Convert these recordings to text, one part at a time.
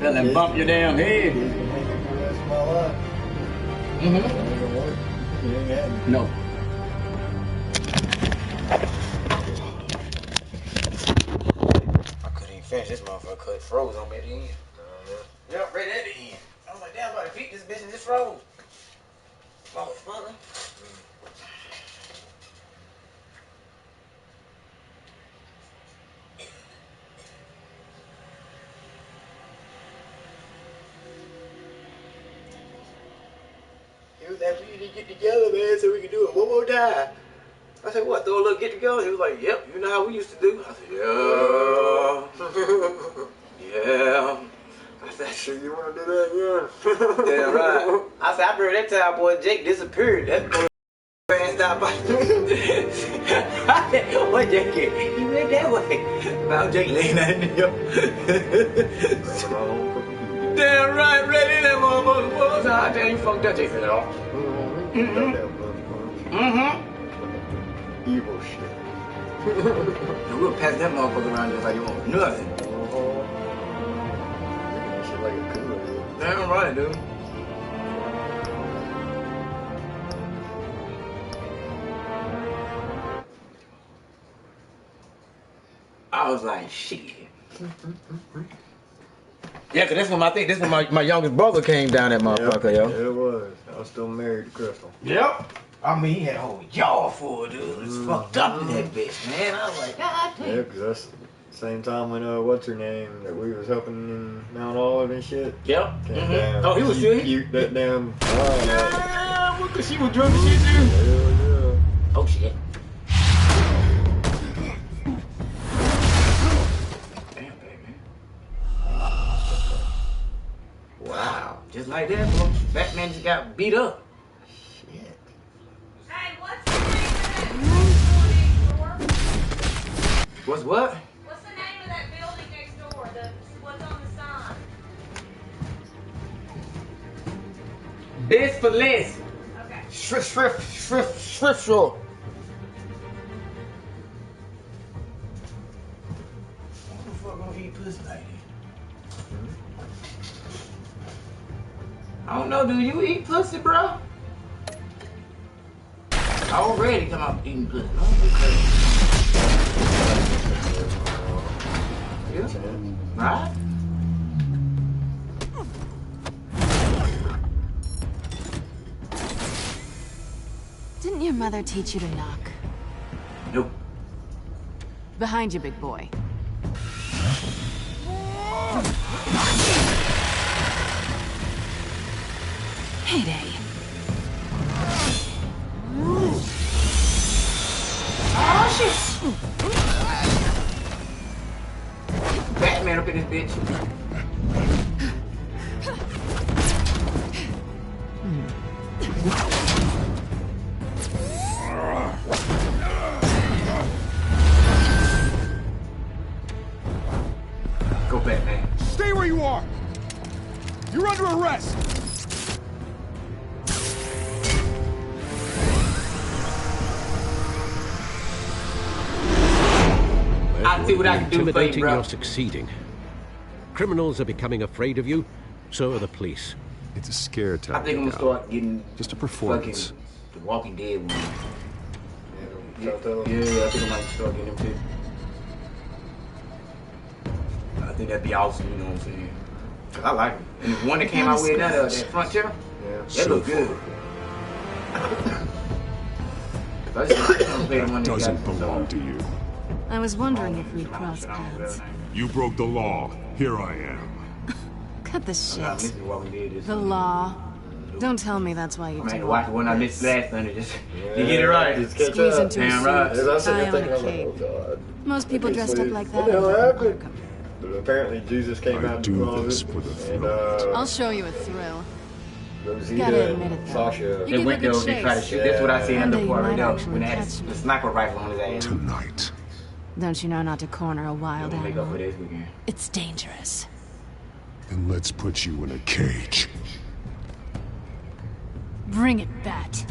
Let them bump your damn head. That's my life. No. I couldn't even finish this motherfucker because it froze on me at the end. Yep, right at the end. I was like, damn, I'm about to beat this bitch and just froze. Motherfucker. He was asking me to get together, man, so we could do it one more time. I said, what, throw a little get together? He was like, yep, you know how we used to do. I said, yeah. Yeah. I said, sure, you want to do that again? Yeah, right. I said, I remember that time, boy, Jake disappeared. That boy stopped by. I said, what Jake get? He went that way. Now Jake laying that in the damn right, ready that motherfucker was. I tell you, fucked up, Jake said, oh. Evil shit. We'll pass that motherfucker around just like you want nothing. Shit like a cooler, dude. Damn right, dude. I was like, shit. Yeah, cause this when my youngest brother came down that motherfucker, yo. Yeah, it was. I was still married to Crystal. Yep. I mean, he had a whole jaw full, dude. It was fucked up in that bitch, man. I was like, God damn. Yeah, cause that's the same time when what's her name that we was helping in Mount Olive and shit. Yep. Down. Oh, he was still here. That damn. Yeah, cause she was drunk and shit too. Hell yeah. Oh shit. Damn, baby. Wow. Just like that, bro. Batman just got beat up. Shit. Hey, what's the name of that building next door? What's what? What's the name of that building next door? What's on the sign? This for less. Okay. Thrift store. Who the fuck gonna eat pussy like that? I don't know, do you eat pussy, bro? I already come out eating pussy. Don't be crazy. Yeah. Right? Didn't your mother teach you to knock? Nope. Behind you, big boy. Heyday. Oh, shit! Batman up in this bitch. Go Batman. Stay where you are! You're under arrest! I'll see what I can do for you, Intimidating, bro. you're succeeding. Criminals are becoming afraid of you, so are the police. It's a scare I tactic. think I'm gonna start getting Just a performance. fucking The Walking Dead one. Yeah, I think I might start getting them too. I think that'd be awesome, you know what I'm saying? Cause I like it. And the one that came out with that Frontier, Yeah. that look good. I just play the one that Doesn't got, belong to you. I was wondering if we'd cross paths. You broke the law. Here I am. Cut the I shit. missed The Walking Dead. The law. Don't tell me that's why you I had do to watch the one I missed last Sunday just to get it right. Just catch Squeeze up. into a Damn right. suit, As I was sitting eye there on thinking, I a was like, cape. oh god. Most people dressed up like that. What the hell are happened? But apparently Jesus came I out do the this closet, for the and I'll show you a thrill. Rosita Gotta admit it, and though. Sasha. You The give a window, good they try to chase. shoot. That's what I see in One the day you part right might now actually when they had catch me. the sniper rifle on his ass. Tonight. Don't you know not to corner a wild We'll make up for animal? this weekend. It's dangerous. Then let's put you in a cage. Bring it, Bat.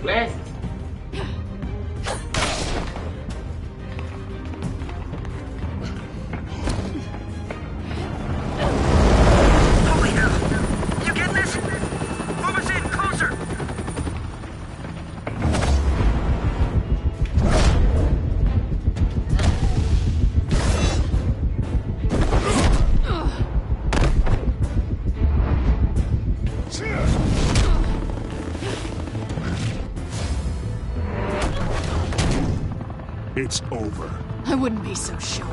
Glasses. Holy hell! You getting this? Move us in, closer! It's over. I wouldn't be so sure.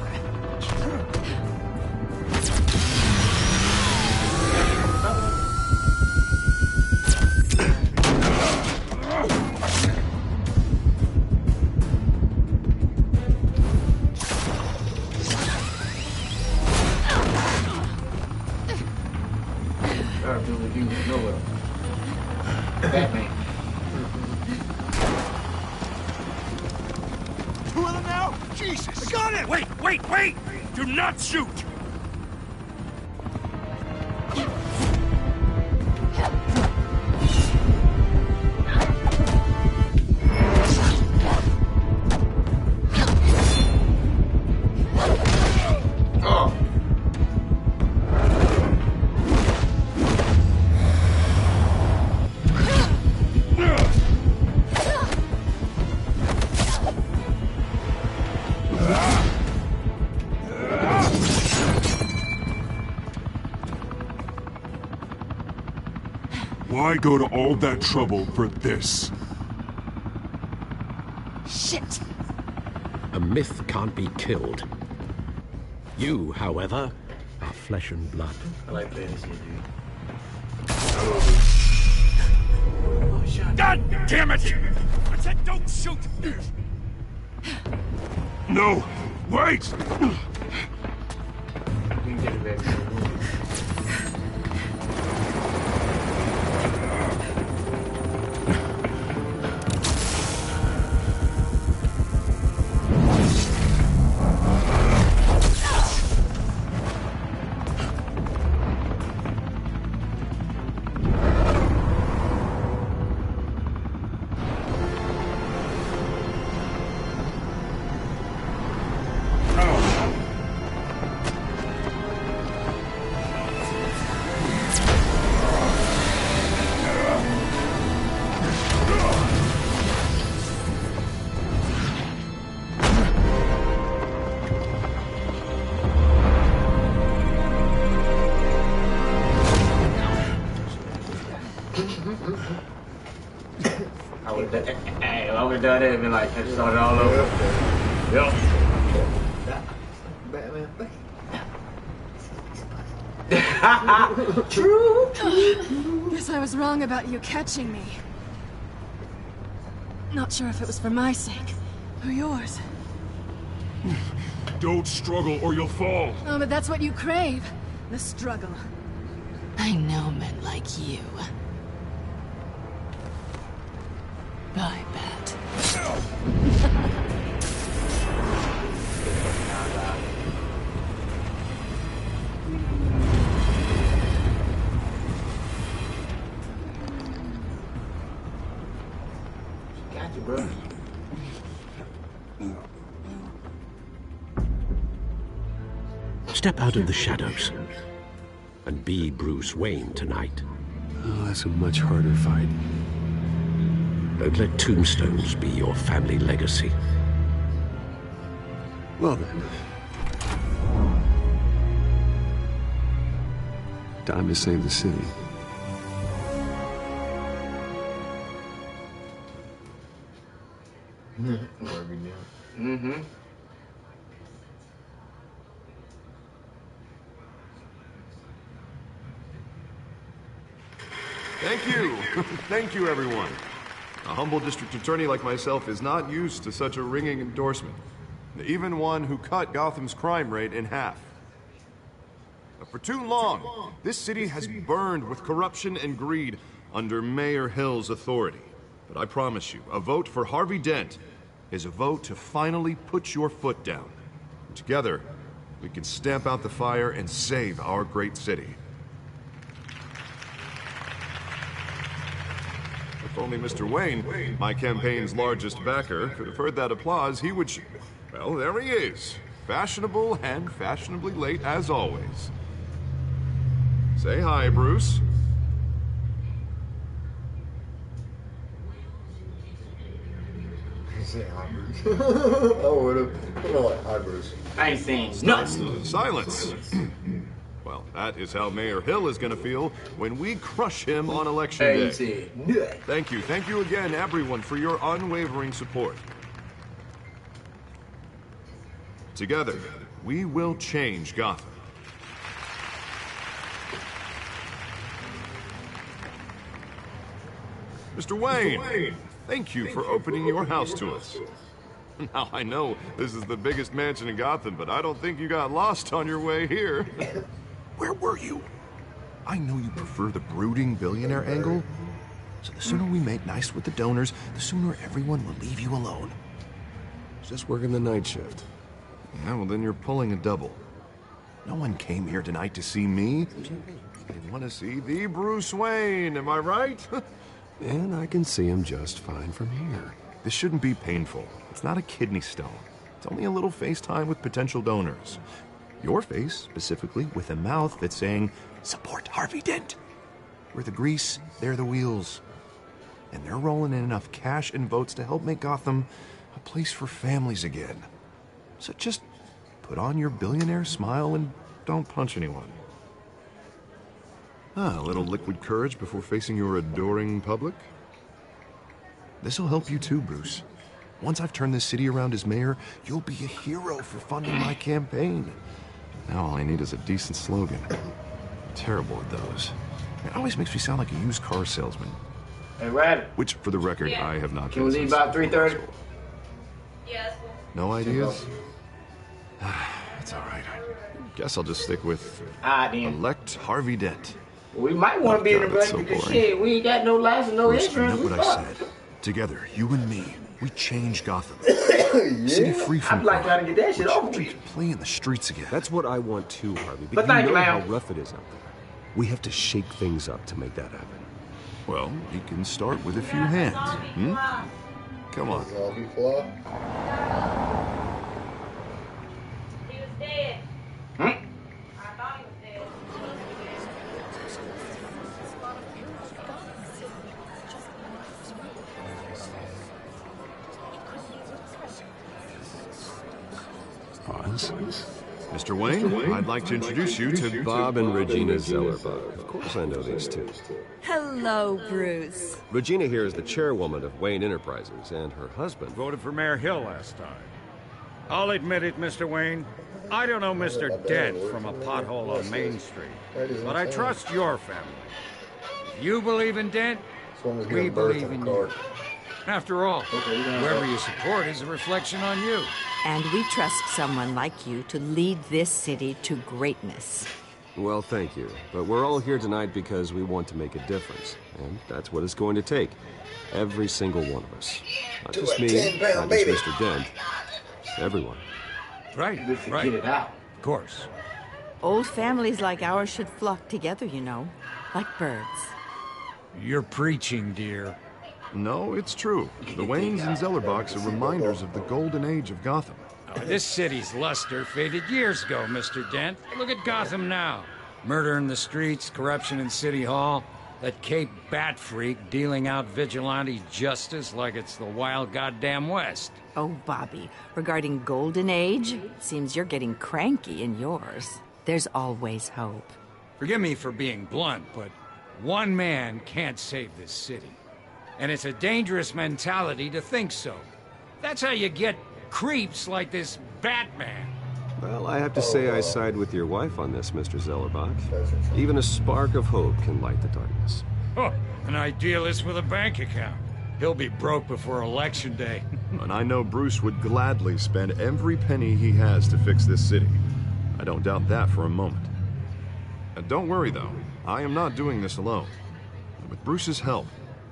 Batman. Two of them now? Jesus! I got it! Wait! Do not shoot! Oh. Why go to all that trouble for this? Shit! A myth can't be killed. You, however, are flesh and blood. I like playing this shit, dude. God damn it! I said don't shoot! No! Wait! You can get it back. I would have done that and been like, I just started all over. Yep. Batman. True. Guess I was wrong about you catching me. Not sure if it was for my sake or yours. Don't struggle or you'll fall. Oh, but that's what you crave. The struggle. I know men like you. I bet. Got you, bro. Step out of the shadows and be Bruce Wayne tonight. Oh, that's a much harder fight. Don't let tombstones be your family legacy. Well then. Time to save the city. Mm-hmm. Thank you. Thank you, everyone. A humble district attorney like myself is not used to such a ringing endorsement. Even one who cut Gotham's crime rate in half. For too long, this city has burned with corruption and greed under Mayor Hill's authority. But I promise you, a vote for Harvey Dent is a vote to finally put your foot down. Together, we can stamp out the fire and save our great city. If only Mr. Wayne, my campaign's largest backer, could have heard that applause, he would... Well, there he is. Fashionable and fashionably late as always. Say hi, Bruce. Say hi, Bruce. I would've. Like, hi, Bruce. I ain't saying nothing. Silence. Well, that is how Mayor Hill is gonna feel when we crush him on election I day. ain't saying nothing. Thank you again, everyone, for your unwavering support. Together, we will change Gotham. Mr. Wayne, thank you for opening your house to us. Now, I know this is the biggest mansion in Gotham, but I don't think you got lost on your way here. Where were you? I know you prefer the brooding billionaire angle, so the sooner we make nice with the donors, the sooner everyone will leave you alone. Just working the night shift. Yeah, well, then you're pulling a double. No one came here tonight to see me. They want to see the Bruce Wayne, am I right? And I can see him just fine from here. This shouldn't be painful. It's not a kidney stone. It's only a little FaceTime with potential donors. Your face, specifically, with a mouth that's saying, support Harvey Dent. We're the grease, they're the wheels. And they're rolling in enough cash and votes to help make Gotham a place for families again. So just put on your billionaire smile and don't punch anyone. A little liquid courage before facing your adoring public. This'll help you too, Bruce. Once I've turned this city around as mayor, you'll be a hero for funding my campaign. Now all I need is a decent slogan. I'm terrible at those. It always makes me sound like a used car salesman. Hey, Rabbit. Which, for the record, I have not Can been we leave since about 3:30? Yeah, that's cool. No ideas? It's all right. Guess I'll just stick with Then. elect Harvey Dent. We might want to be in the God, that's run so because boring. shit, we ain't got no license and no Bruce, you insurance. know We what I fucked. said. Together, you and me, we change Gotham. City free from I'd like crime, to get that shit where over children with. can play in the streets again. That's what I want too, Harvey. But thank you, know ma'am. how rough it is out there. We have to shake things up to make that happen. Well, we can start with a few hands. Come on. Zombie fly. He was dead. Hmm? I thought he was dead. Pause. Mr. Wayne, I'd like to introduce you to Bob and Regina Zellerbach. Of course I know these two. Hello, Bruce. Regina here is the chairwoman of Wayne Enterprises, and her husband... Voted for Mayor Hill last time. I'll admit it, Mr. Wayne. I don't know Mr. Dent from a pothole on Main Street, but I trust your family. If you believe in Dent, we believe in you. After all, whoever you support is a reflection on you. And we trust someone like you to lead this city to greatness. Well, thank you. But we're all here tonight because we want to make a difference. And that's what it's going to take. Every single one of us. Not just me, not just Mr. Dent. Everyone. Right, right. Get it out. Of course. Old families like ours should flock together, you know, like birds. You're preaching, dear. No, it's true. The Waynes and Zellerbachs are reminders of the golden age of Gotham. Oh, this city's luster faded years ago, Mr. Dent. Look at Gotham now. Murder in the streets, corruption in City Hall, that Cape Bat freak dealing out vigilante justice like it's the wild goddamn West. Oh, Bobby, regarding Golden Age, seems you're getting cranky in yours. There's always hope. Forgive me for being blunt, but one man can't save this city. And it's a dangerous mentality to think so. That's how you get creeps like this Batman. Well, I have to say I side with your wife on this, Mr. Zellerbach. Even a spark of hope can light the darkness. Oh, an idealist with a bank account. He'll be broke before Election Day. And I know Bruce would gladly spend every penny he has to fix this city. I don't doubt that for a moment. And don't worry, though. I am not doing this alone. With Bruce's help,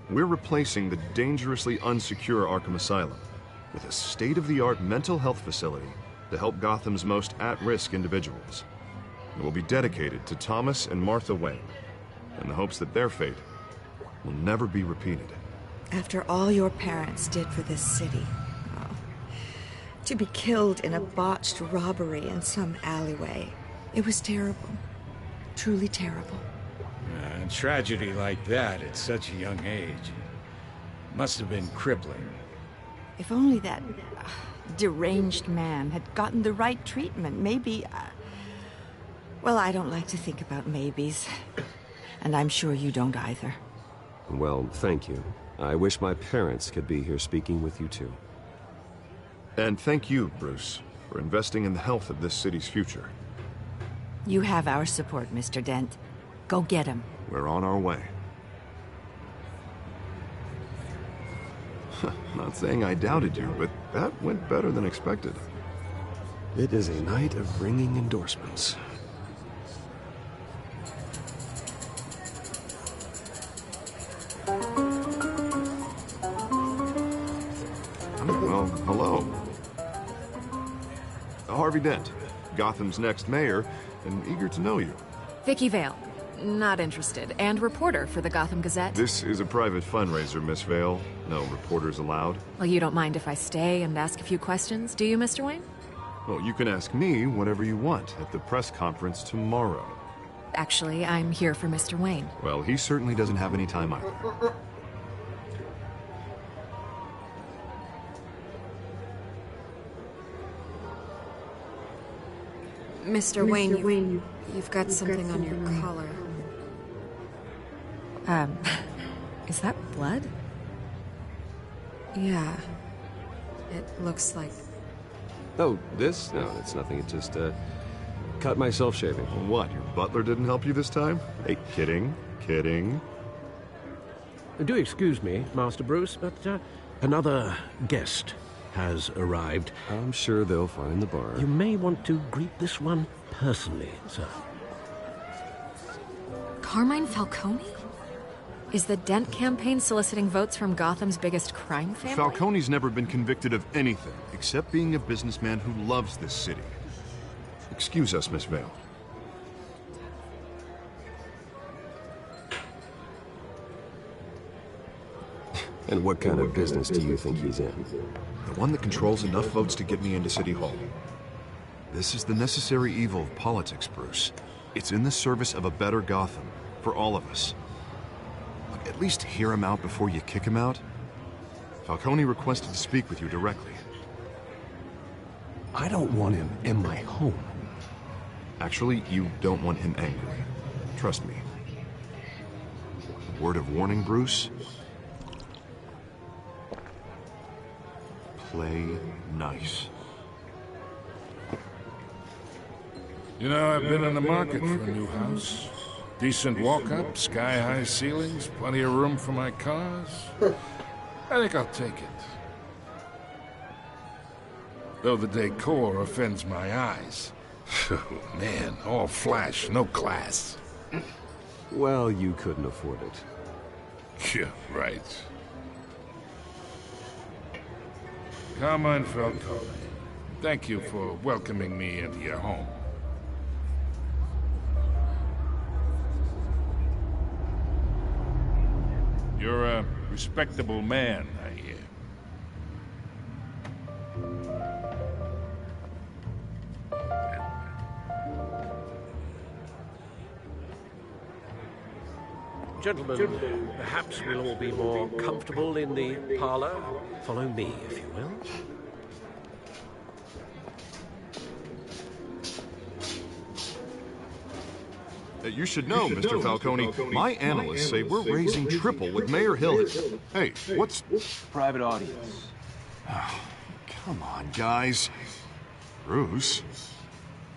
we're replacing the dangerously unsecure Arkham Asylum with a state-of-the-art mental health facility to help Gotham's most at-risk individuals. It will be dedicated to Thomas and Martha Wayne, in the hopes that their fate will never be repeated. After all your parents did for this city. Oh, to be killed in a botched robbery in some alleyway. It was terrible. Truly terrible. A tragedy like that at such a young age must have been crippling. If only that deranged man had gotten the right treatment, maybe... Well, I don't like to think about maybes. And I'm sure you don't either. Well, thank you. I wish my parents could be here speaking with you too. And thank you, Bruce, for investing in the health of this city's future. You have our support, Mr. Dent. Go get him. We're on our way. Not saying I doubted you, but that went better than expected. It is a night of ringing endorsements. Well, hello. Harvey Dent, Gotham's next mayor, and eager to know you. Vicky Vale. Not interested. And reporter for the Gotham Gazette. This is a private fundraiser, Miss Vale. No reporters allowed. Well, you don't mind if I stay and ask a few questions, do you, Mr. Wayne? Well, you can ask me whatever you want at the press conference tomorrow. Actually, I'm here for Mr. Wayne. Well, he certainly doesn't have any time either. Mr. Wayne, you've got something on your collar. Is that blood? Yeah. It looks like... Oh, this? No, it's nothing. It just, cut myself shaving. What, your butler didn't help you this time? Hey, kidding. Do excuse me, Master Bruce, but another guest has arrived. I'm sure they'll find the bar. You may want to greet this one personally, sir. Carmine Falcone? Is the Dent campaign soliciting votes from Gotham's biggest crime family? Falcone's never been convicted of anything, except being a businessman who loves this city. Excuse us, Miss Vale. And what kind of business do you think he's in? The one that controls enough votes to get me into City Hall. This is the necessary evil of politics, Bruce. It's in the service of a better Gotham, for all of us. Look, at least hear him out before you kick him out. Falcone requested to speak with you directly. I don't want him in my home. Actually, you don't want him angry. Trust me. A word of warning, Bruce. Play nice. You know, I've been in the market for a new house. Decent walk-up, sky-high ceilings, plenty of room for my cars. I think I'll take it. Though the decor offends my eyes. Oh, man, all flash, no class. Well, you couldn't afford it. Yeah, right. Carmine Falcone, thank you for welcoming me into your home. You're a respectable man, I hear. Gentlemen, perhaps we'll all be more comfortable in the parlor. Follow me, if you will. You should know, Mr. Falcone, my analysts say we're raising triple with Mayor Hill. Hey, what's... Private audience. Oh, come on, guys. Bruce?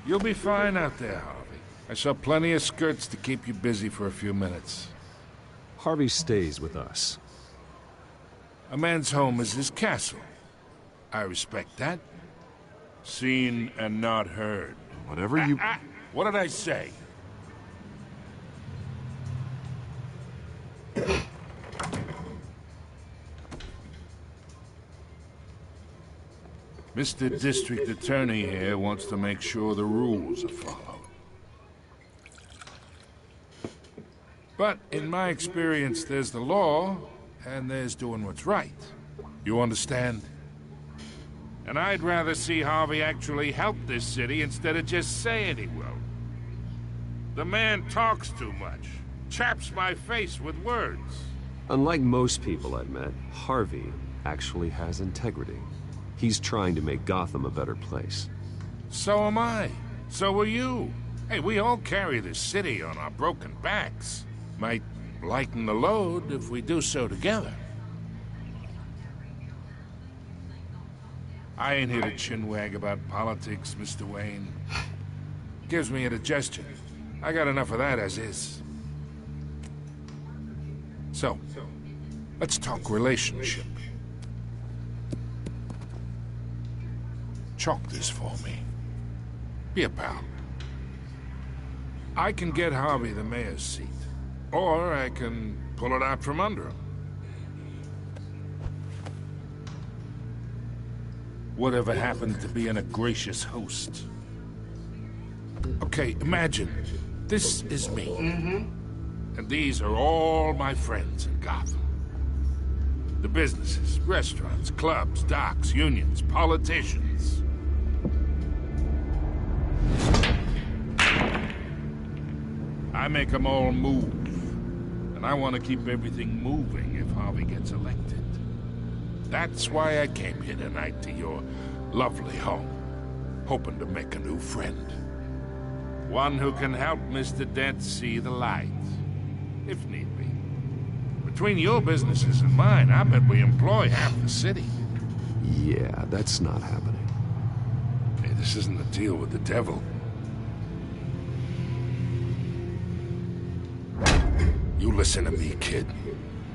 You'll be fine out there, Harvey. I saw plenty of skirts to keep you busy for a few minutes. Harvey stays with us. A man's home is his castle. I respect that. Seen and not heard. Whatever you... What did I say? Mr. District Attorney here wants to make sure the rules are followed. But in my experience, there's the law, and there's doing what's right. You understand? And I'd rather see Harvey actually help this city instead of just saying he will. The man talks too much. Chaps my face with words. Unlike most people I've met, Harvey actually has integrity. He's trying to make Gotham a better place. So am I. So are you. Hey, we all carry this city on our broken backs. Might lighten the load if we do so together. I ain't here to chinwag about politics, Mr. Wayne. Gives me indigestion. I got enough of that as is. So, let's talk relationship. Chalk this for me. Be a pal. I can get Harvey the mayor's seat, or I can pull it out from under him. Whatever happened to being a gracious host? Okay, imagine, this is me. And these are all my friends in Gotham. The businesses, restaurants, clubs, docks, unions, politicians. I make them all move. And I want to keep everything moving if Harvey gets elected. That's why I came here tonight to your lovely home, hoping to make a new friend. One who can help Mr. Dent see the light, if need be. Between your businesses and mine, I bet we employ half the city. Yeah, that's not happening. Hey, this isn't a deal with the devil. You listen to me, kid.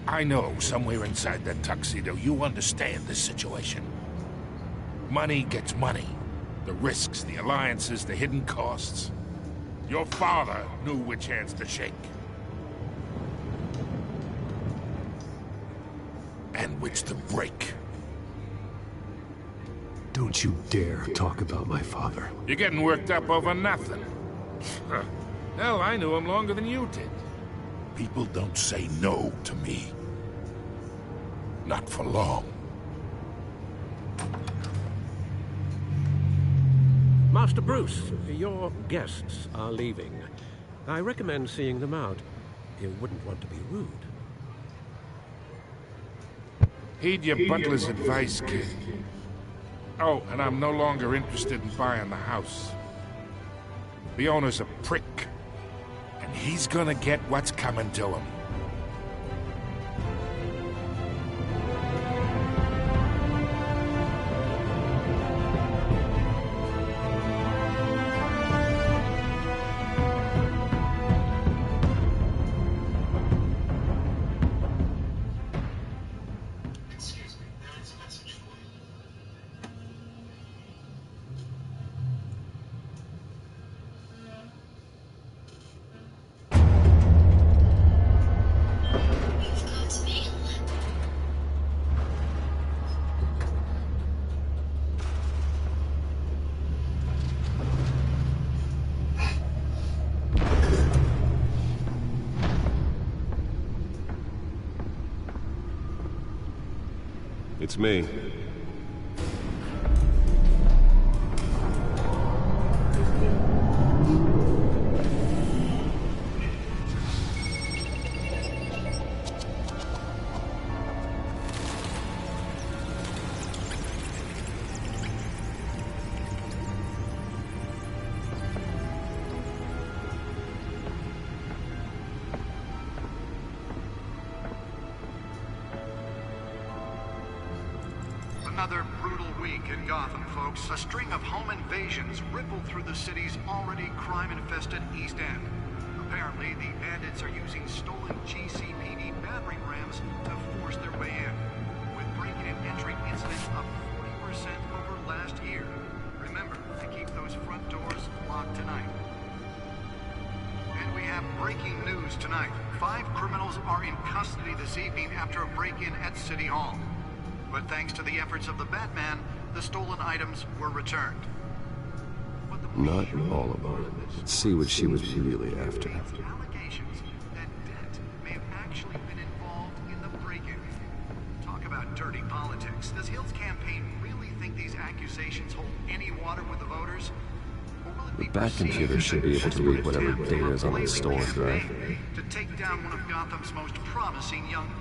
I know somewhere inside that tuxedo you understand this situation. Money gets money. The risks, the alliances, the hidden costs. Your father knew which hands to shake. And which to break. Don't you dare talk about my father. You're getting worked up over nothing. Hell, I knew him longer than you did. People don't say no to me. Not for long. Master Bruce, your guests are leaving. I recommend seeing them out. You wouldn't want to be rude. Heed your butler's advice, kid. Oh, and I'm no longer interested in buying the house. The owner's a prick. And he's gonna get what's coming to him. It's me. Another brutal week in Gotham, folks. A string of home invasions rippled through the city's already crime-infested East End. Apparently, the bandits are using stolen GCPD battering rams to force their way in, with break-in and entry incidents up 40% over last year. Remember to keep those front doors locked tonight. And we have breaking news tonight. 5 criminals are in custody this evening after a break-in at City Hall. But thanks to the efforts of the Batman, the stolen items were returned. Not all of them. Let's see what she was really after. Allegations that Dent may have actually been involved in the break-in. dirty politics. Does Hill's campaign really think these accusations hold any water with the voters? Or will it be The back computer should be able to read whatever data is on that stolen drive. to take down one of Gotham's most promising young...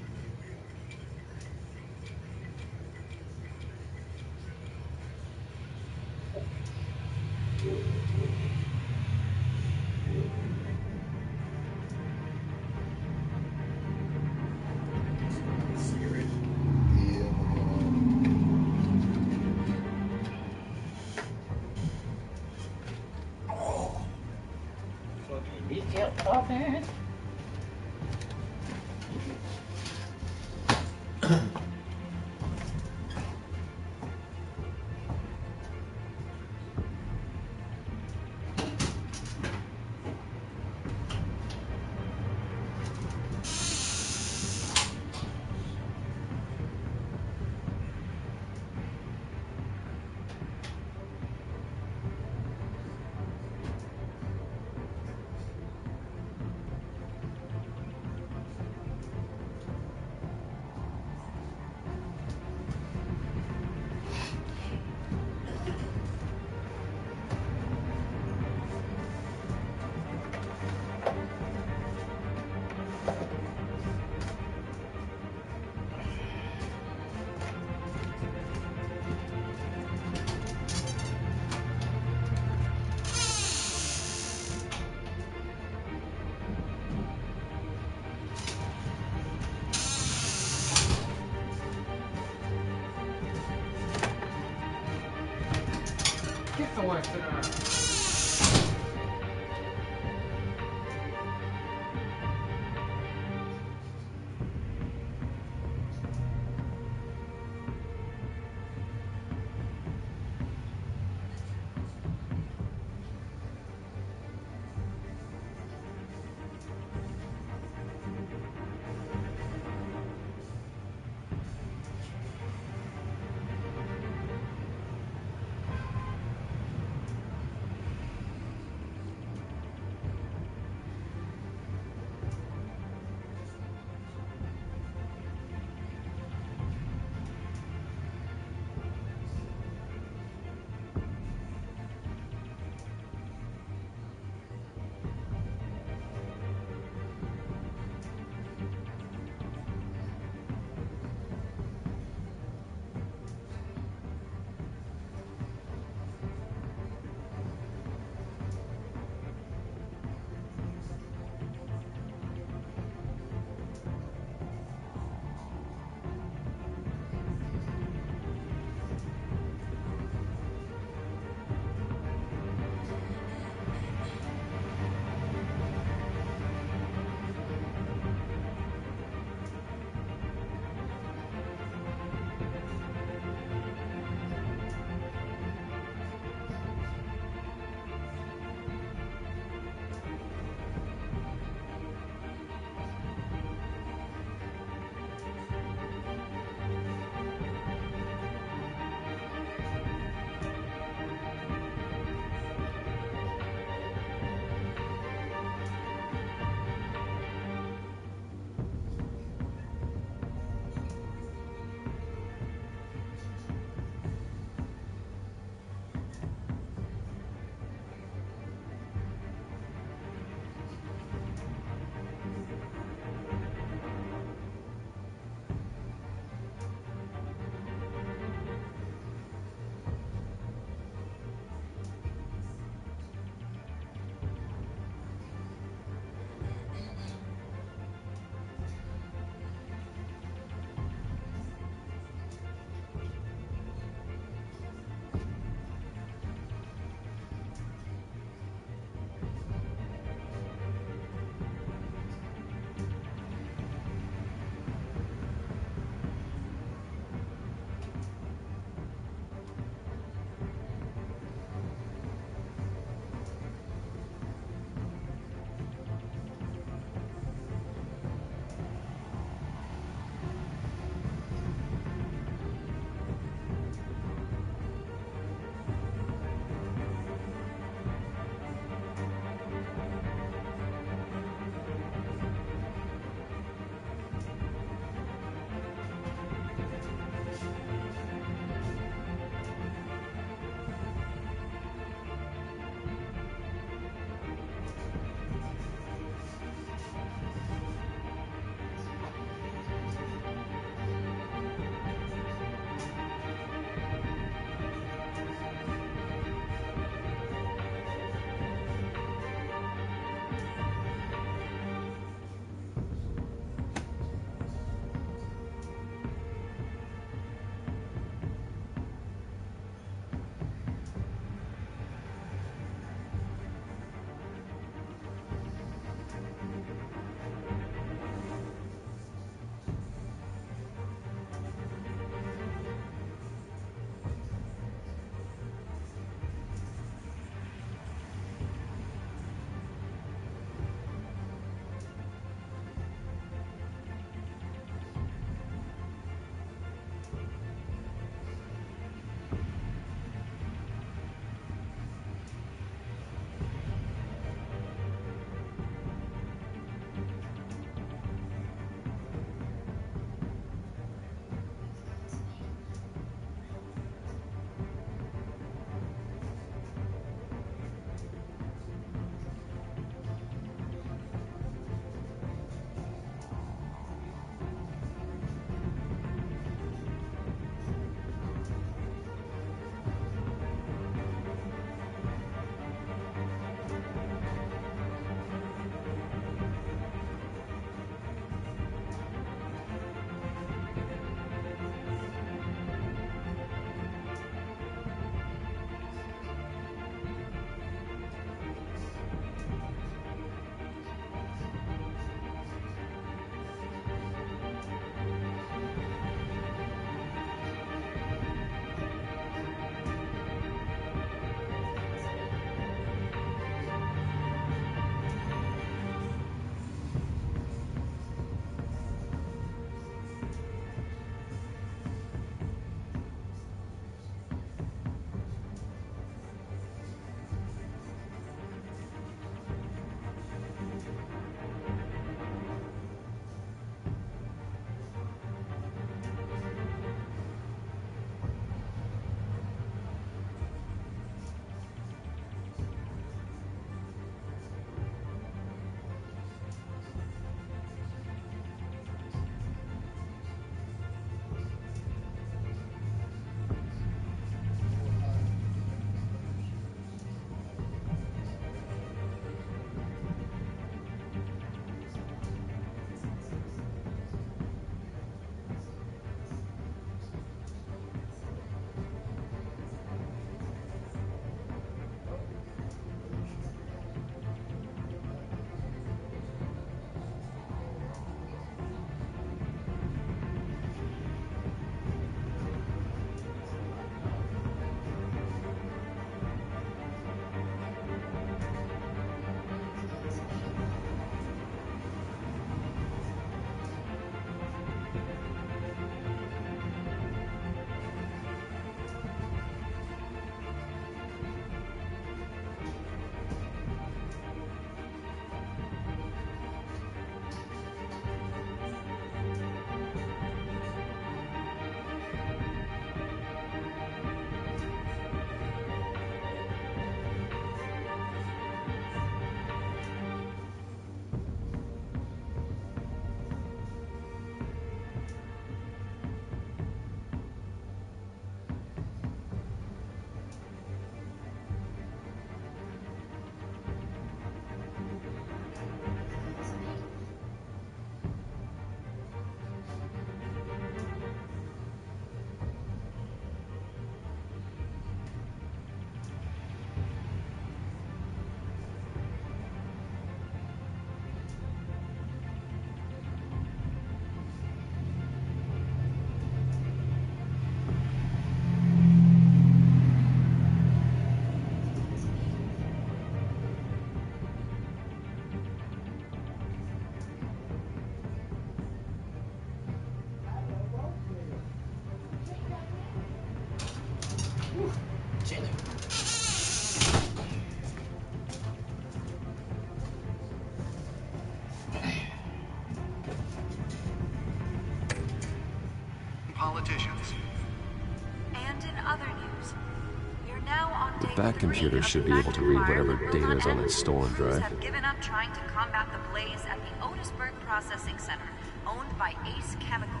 back computer should be able to read whatever data is on that stolen drive. Have given up trying to combat the blaze at the Otisburg Processing Center, owned by Ace Chemical.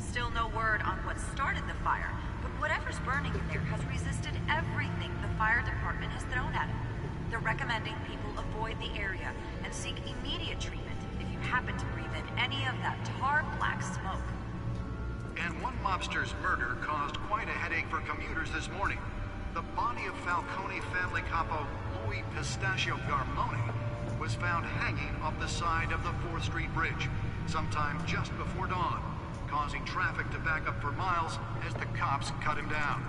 Still no word on what started the fire, but whatever's burning in there has resisted everything the fire department has thrown at it. They're recommending people avoid the area and seek immediate treatment if you happen to breathe in any of that tar black smoke. And one mobster's murder caused quite a headache for commuters this morning. The body of Falcone family capo Louis Pistachio Garmoni was found hanging off the side of the 4th Street Bridge sometime just before dawn, causing traffic to back up for miles as the cops cut him down.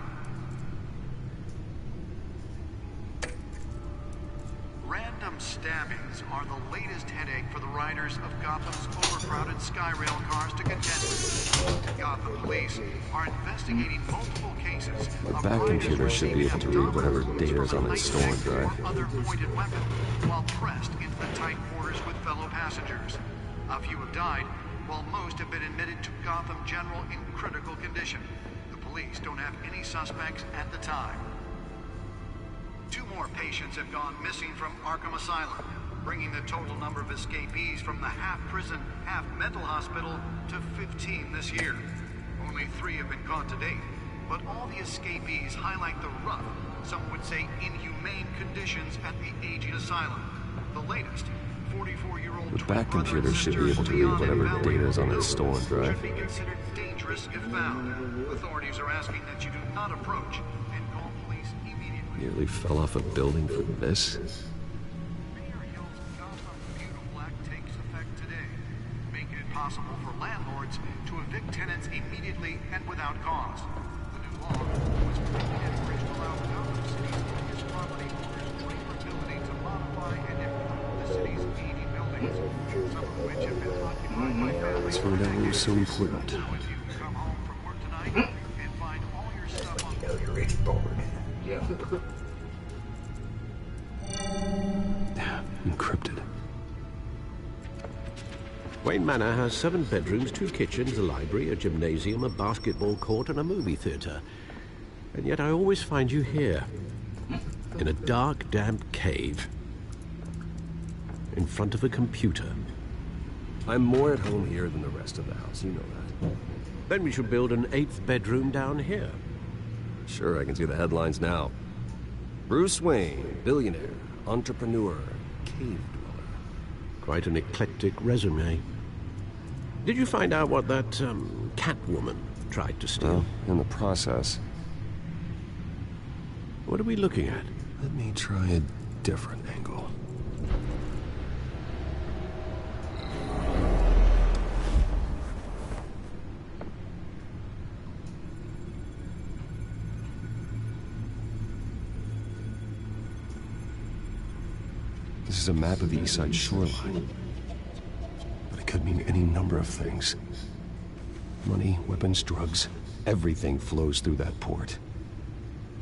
Random stabbings are the latest headache for the riders of Gotham's overcrowded Skyrail cars to contend with. Gotham police are investigating multiple cases The back computer should be able to read whatever data is on that stolen drive. other pointed weapon while pressed into the tight quarters with fellow passengers. A few have died, while most have been admitted to Gotham General in critical condition. The police don't have any suspects at the time. 2 more patients have gone missing from Arkham Asylum, bringing the total number of escapees from the half-prison, half-mental hospital to 15 this year. Only 3 have been caught to date, but all the escapees highlight the rough, some would say inhumane conditions at the aging asylum. The latest, 44-year-old The back computer should be able to read whatever data is on that stolen drive. should be considered dangerous if found. Authorities are asking that you do not approach and call police immediately. Nearly fell off a building for this. Takes effect today, making it possible for landlords to evict tenants immediately and without cause. The new law was put to allow Gotham City and its property owners greater ability to modify and improve the city's aging buildings, some of which have been occupied by families. Let's find out what was so important. So if you come home from work tonight and find all your stuff on You're rich bored. Yeah. Encrypted. Wayne Manor has 7 bedrooms, 2 kitchens, a library, a gymnasium, a basketball court, and a movie theater. And yet I always find you here, in a dark, damp cave, in front of a computer. I'm more at home here than the rest of the house, you know that. Then we should build an 8th bedroom down here. Sure, I can see the headlines now. Bruce Wayne, billionaire, entrepreneur, cave dweller. Quite an eclectic resume. Did you find out what that, Catwoman tried to steal? Well, in the process. What are we looking at? Let me try a different angle. This is a map of the East Side shoreline. But it could mean any number of things. Money, weapons, drugs, everything flows through that port.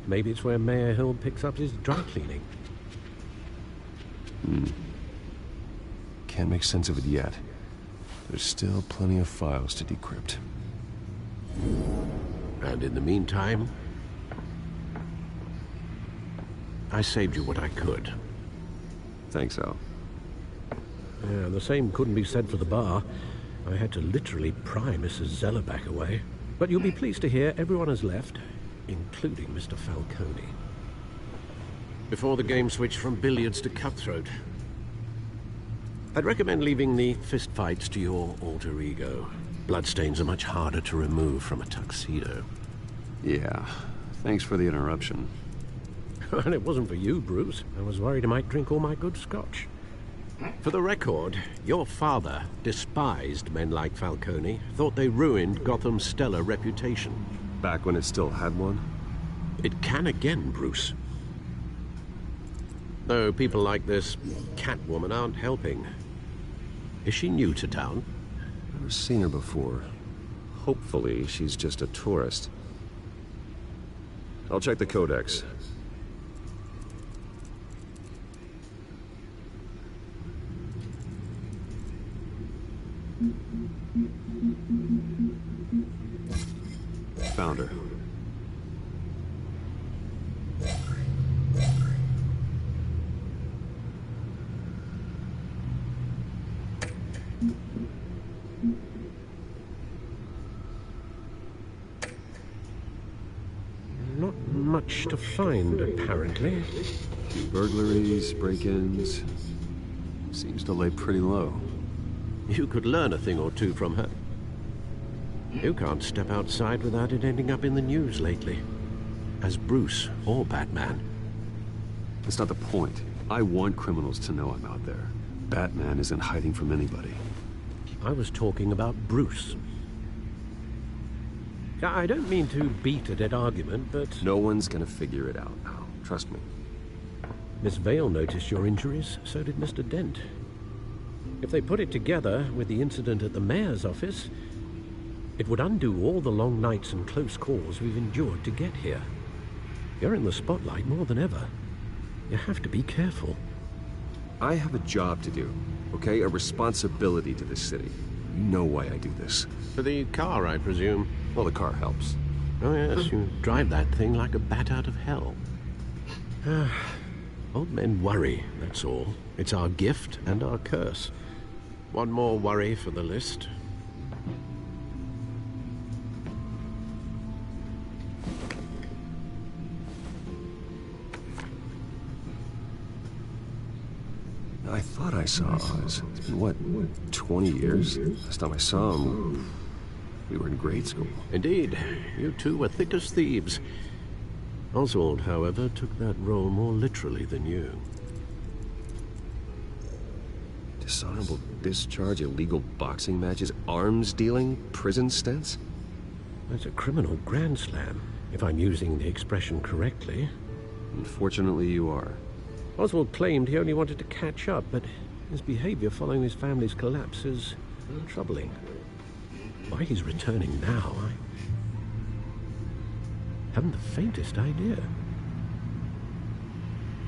Maybe it's where Mayor Hill picks up his dry cleaning. Can't make sense of it yet. There's still plenty of files to decrypt. And in the meantime, I saved you what I could. Thanks, Al. Yeah, the same couldn't be said for the bar. I had to literally pry Mrs. Zeller back away. But you'll be pleased to hear everyone has left, including Mr. Falcone. Before the game switched from billiards to cutthroat. I'd recommend leaving the fistfights to your alter ego. Bloodstains are much harder to remove from a tuxedo. Yeah, thanks for the interruption. And it wasn't for you, Bruce. I was worried I might drink all my good scotch. For the record, your father despised men like Falcone, thought they ruined Gotham's stellar reputation. Back when it still had one? It can again, Bruce. Though people like this Catwoman aren't helping. Is she new to town? Never seen her before. Hopefully, she's just a tourist. I'll check the codex. Found her. Not much to find, apparently. Burglaries, break-ins. Seems to lay pretty low. You could learn a thing or two from her. You can't step outside without it ending up in the news lately. As Bruce or Batman. That's not the point. I want criminals to know I'm out there. Batman isn't hiding from anybody. I was talking about Bruce. I don't mean to beat a dead argument, but... No one's gonna figure it out now. Trust me. Miss Vale noticed your injuries, so did Mr. Dent. If they put it together with the incident at the mayor's office, it would undo all the long nights and close calls we've endured to get here. You're in the spotlight more than ever. You have to be careful. I have a job to do, okay? A responsibility to this city. You know why I do this. For the car, I presume. Well, the car helps. Oh, yes, you drive that thing like a bat out of hell. Old men worry, that's all. It's our gift and our curse. One more worry for the list. I thought I saw Oz. It's been, what, 20 years? Last time I saw him, we were in grade school. Indeed. You two were thick as thieves. Oswald, however, took that role more literally than you. Dishonorable discharge, illegal boxing matches, arms dealing, prison stints? That's a criminal grand slam, if I'm using the expression correctly. Unfortunately, you are. Oswald claimed he only wanted to catch up, but his behavior following his family's collapse is troubling. Why he's returning now, I haven't the faintest idea.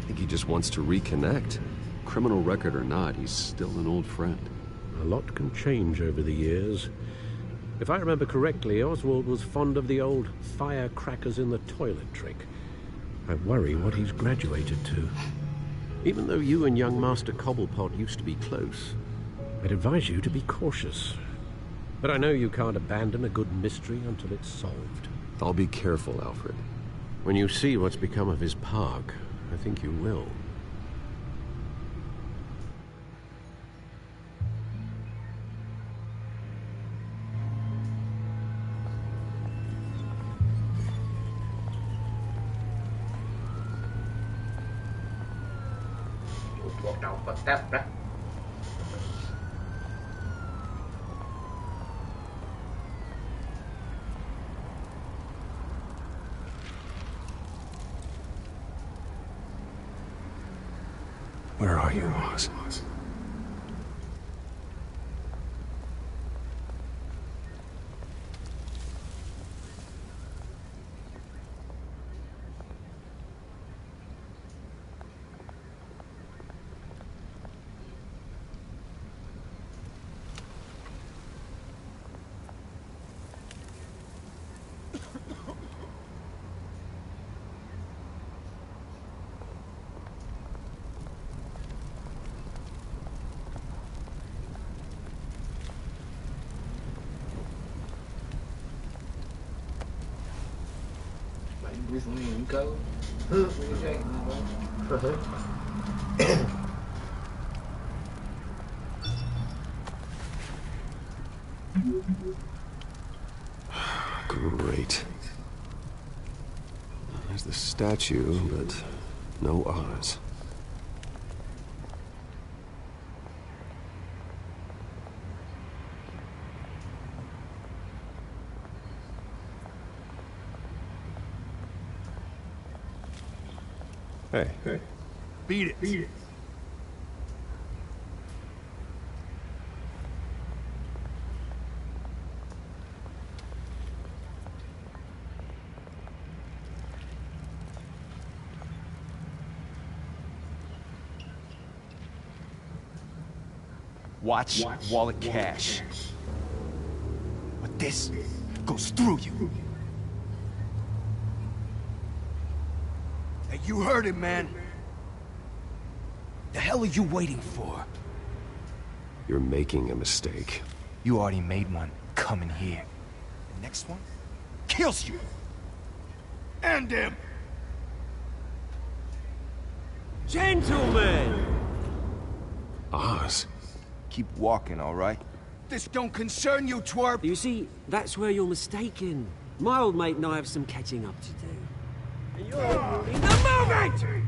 I think he just wants to reconnect. Criminal record or not, he's still an old friend. A lot can change over the years. If I remember correctly, Oswald was fond of the old firecrackers in the toilet trick. I worry what he's graduated to. Even though you and young Master Cobblepot used to be close, I'd advise you to be cautious. But I know you can't abandon a good mystery until it's solved. I'll be careful, Alfred. When you see what's become of his park, I think you will. Where are you, Oz? Recently in code. What do you think, Great. There's the statue, but no Oz. Hey. Beat it. Watch wallet cash. But this goes through you. Hey, you heard it, man. The hell are you waiting for? You're making a mistake. You already made one coming here. The next one kills you. And him. Gentlemen! Oz. Keep walking, all right? This don't concern you, twerp! You see, that's where you're mistaken. My old mate and I have some catching up to do. And you're in the moment!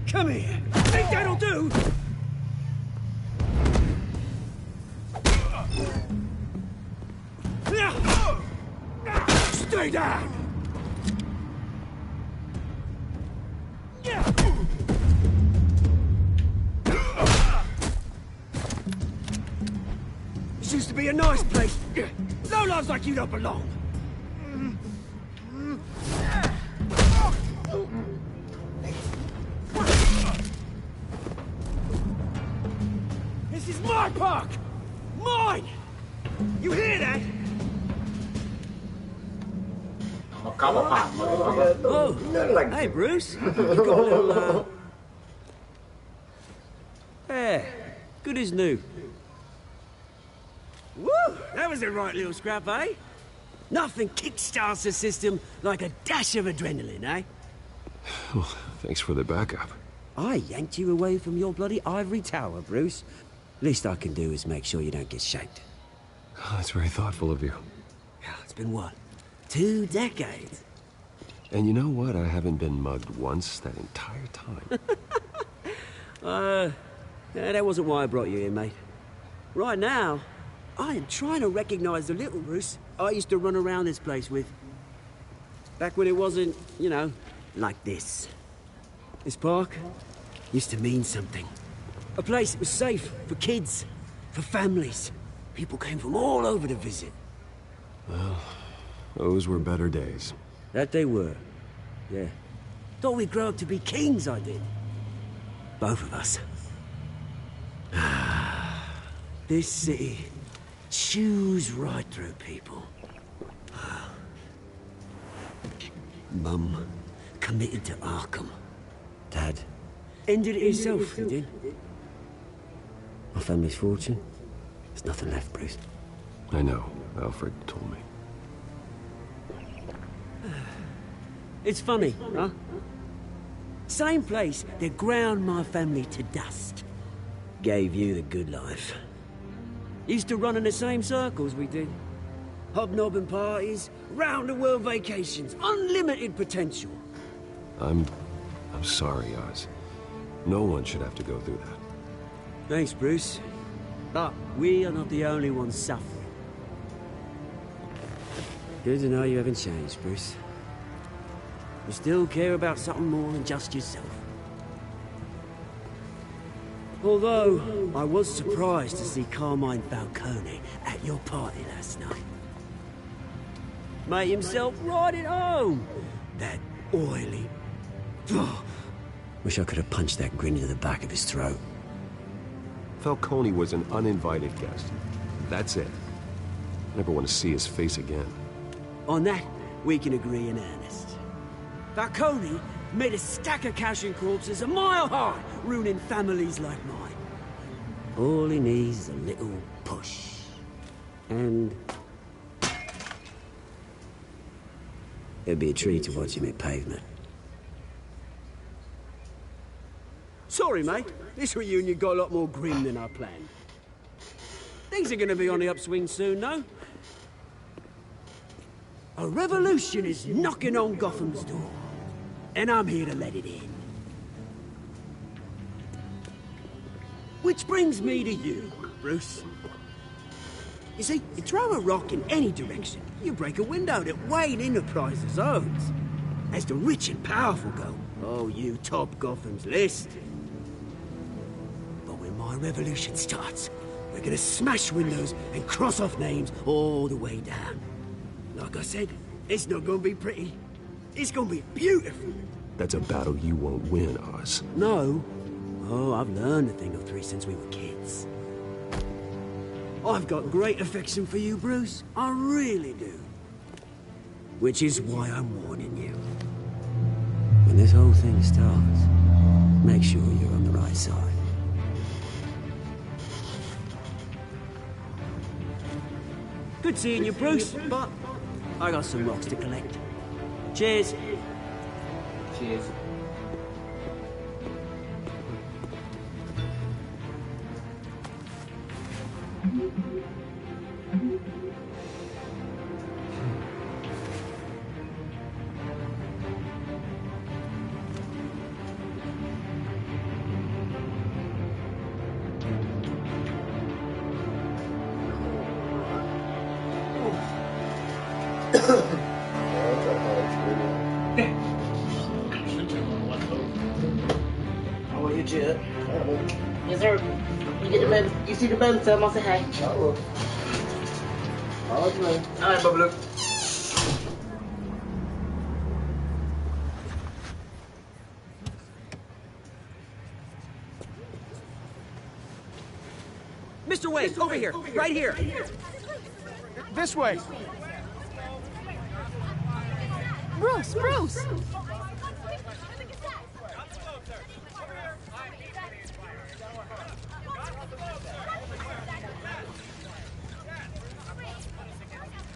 Come here! Think that'll do? Stay down! This used to be a nice place. No lives like you don't belong. This is my park! Mine! You hear that? Oh, hey Bruce. You got a little, Yeah, good as new. Woo! That was a right little scrap, eh? Nothing kickstarts the system like a dash of adrenaline, eh? Well, thanks for the backup. I yanked you away from your bloody ivory tower, Bruce. Least I can do is make sure you don't get shanked. Oh, that's very thoughtful of you. It's been what? 2 decades? And you know what? I haven't been mugged once that entire time. That wasn't why I brought you here, mate. Right now, I am trying to recognize the little Bruce I used to run around this place with. Back when it wasn't, you know, like this. This park used to mean something. A place that was safe for kids, for families. People came from all over to visit. Well, those were better days. That they were, yeah. Thought we'd grow up to be kings, I did. Both of us. This city chews right through people. Mum committed to Arkham. Dad ended it himself, he did. My family's fortune, there's nothing left, Bruce. I know. Alfred told me. It's funny, huh? Same place that ground my family to dust. Gave you the good life. Used to run in the same circles we did. Hobnobbing parties, round-the-world vacations, unlimited potential. I'm sorry, Oz. No one should have to go through that. Thanks, Bruce. But we are not the only ones suffering. Good to know you haven't changed, Bruce. You still care about something more than just yourself. Although, I was surprised to see Carmine Falcone at your party last night. Made himself right at home. That oily... Wish I could have punched that grin into the back of his throat. Falcone was an uninvited guest. That's it. Never want to see his face again. On that, we can agree in earnest. Falcone made a stack of cash and corpses a mile high, ruining families like mine. All he needs is a little push. And... it'd be a treat to watch him hit pavement. Sorry, mate. This reunion got a lot more grim than I planned. Things are gonna be on the upswing soon, no? A revolution is knocking on Gotham's door. And I'm here to let it in. Which brings me to you, Bruce. You see, you throw a rock in any direction, you break a window that Wayne Enterprises owns. As the rich and powerful go, oh, you top Gotham's list. But when my revolution starts, we're gonna smash windows and cross off names all the way down. Like I said, it's not gonna be pretty. It's gonna be beautiful. That's a battle you won't win, Oz. No. Oh, I've learned a thing or three since we were kids. I've got great affection for you, Bruce. I really do. Which is why I'm warning you. When this whole thing starts, make sure you're on the right side. Good seeing you, Bruce, but I got some rocks to collect. Cheers. Cheers. Oh, you chill. Yes, sir. You get the baby. You see the baby? Tell him I say hey. I will. All right, Bubba. Mr. Wade, over here. Right here. This way. Bruce, Bruce!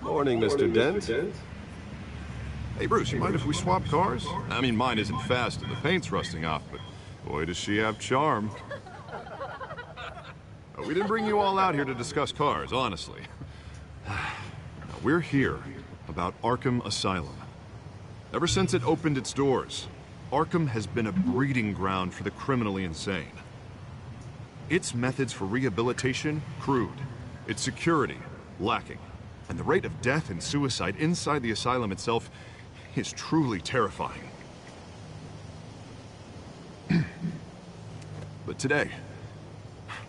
Morning, Mr. Dent. Hey, Bruce, you mind if we swap cars? I mean, mine isn't fast and the paint's rusting off, but boy, does she have charm. We didn't bring you all out here to discuss cars, honestly. Now, we're here about Arkham Asylum. Ever since it opened its doors, Arkham has been a breeding ground for the criminally insane. Its methods for rehabilitation, crude. Its security, lacking. And the rate of death and suicide inside the asylum itself is truly terrifying. But today,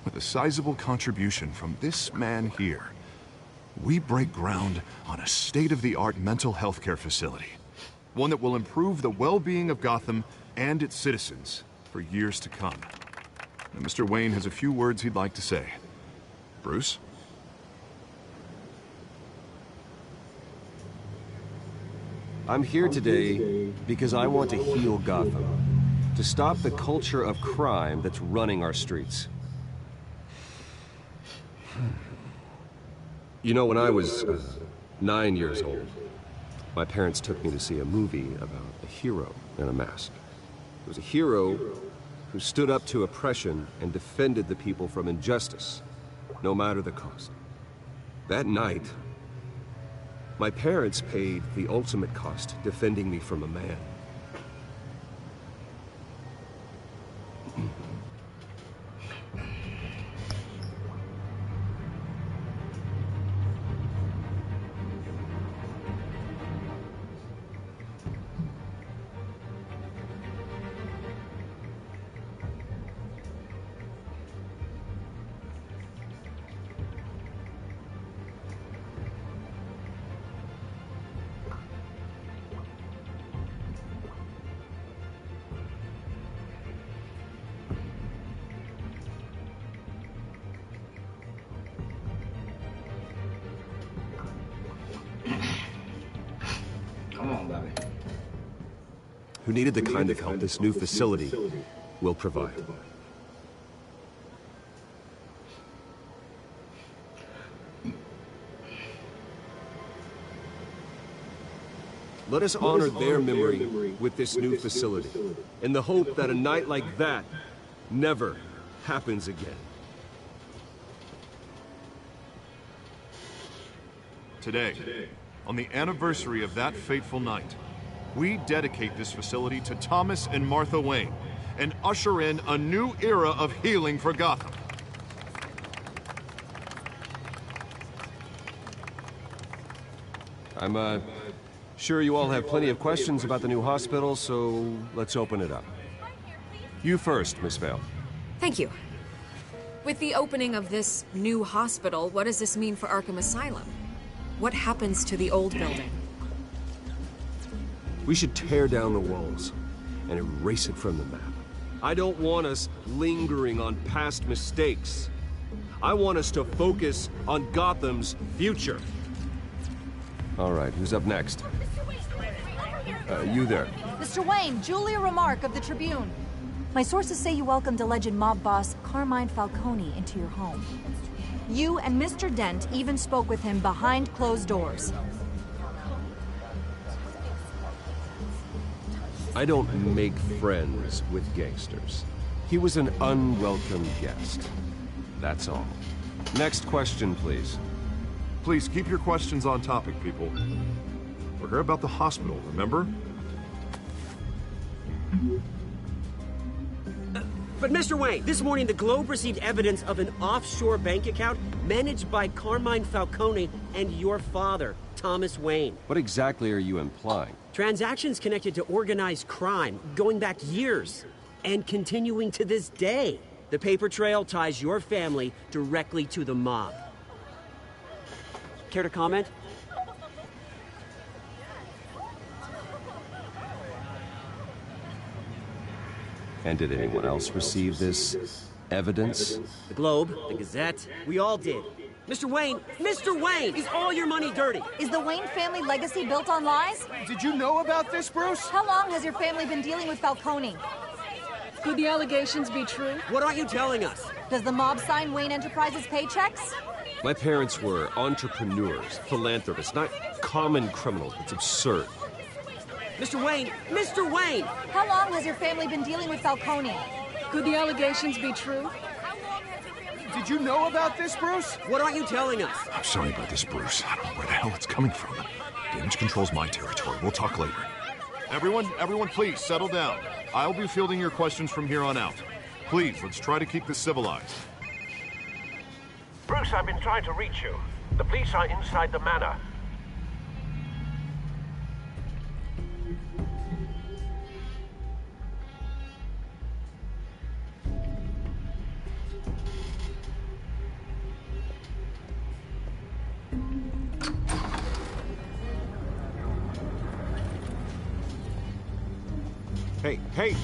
with a sizable contribution from this man here, we break ground on a state-of-the-art mental health care facility. One that will improve the well-being of Gotham and its citizens for years to come. And Mr. Wayne has a few words he'd like to say. Bruce? I'm here today because I want to heal Gotham, to stop the culture of crime that's running our streets. You know, when I was 9 years old, my parents took me to see a movie about a hero in a mask. It was a hero who stood up to oppression and defended the people from injustice, no matter the cost. That night, my parents paid the ultimate cost defending me from a man. Come on, Bobby. Who needed the kind of help this new facility will provide. Let us honor their memory with this new facility, in the hope that a night like that never happens again. Today, on the anniversary of that fateful night, we dedicate this facility to Thomas and Martha Wayne and usher in a new era of healing for Gotham. I'm sure you all have plenty of questions about the new hospital, so let's open it up. You first, Miss Vale. Thank you. With the opening of this new hospital, what does this mean for Arkham Asylum? What happens to the old building? We should tear down the walls and erase it from the map. I don't want us lingering on past mistakes. I want us to focus on Gotham's future. All right, who's up next? You there. Mr. Wayne, Julia Remark of the Tribune. My sources say you welcomed alleged mob boss Carmine Falcone into your home. You and Mr. Dent even spoke with him behind closed doors. I don't make friends with gangsters. He was an unwelcome guest. That's all. Next question, please. Please keep your questions on topic, people. We're here about the hospital, remember? But Mr. Wayne, this morning the Globe received evidence of an offshore bank account managed by Carmine Falcone and your father, Thomas Wayne. What exactly are you implying? Transactions connected to organized crime, going back years, and continuing to this day. The paper trail ties your family directly to the mob. Care to comment? And did anyone else receive this evidence? The Globe, the Gazette, we all did. Mr. Wayne, is all your money dirty? Is the Wayne family legacy built on lies? Did you know about this, Bruce? How long has your family been dealing with Falcone? Could the allegations be true? What aren't you telling us? Does the mob sign Wayne Enterprises paychecks? My parents were entrepreneurs, philanthropists, not common criminals. It's absurd. Mr. Wayne! How long has your family been dealing with Falcone? Could the allegations be true? Did you know about this, Bruce? What aren't you telling us? I'm sorry about this, Bruce. I don't know where the hell it's coming from. Damage control's my territory. We'll talk later. Everyone, please, settle down. I'll be fielding your questions from here on out. Please, let's try to keep this civilized. Bruce, I've been trying to reach you. The police are inside the manor. Hey!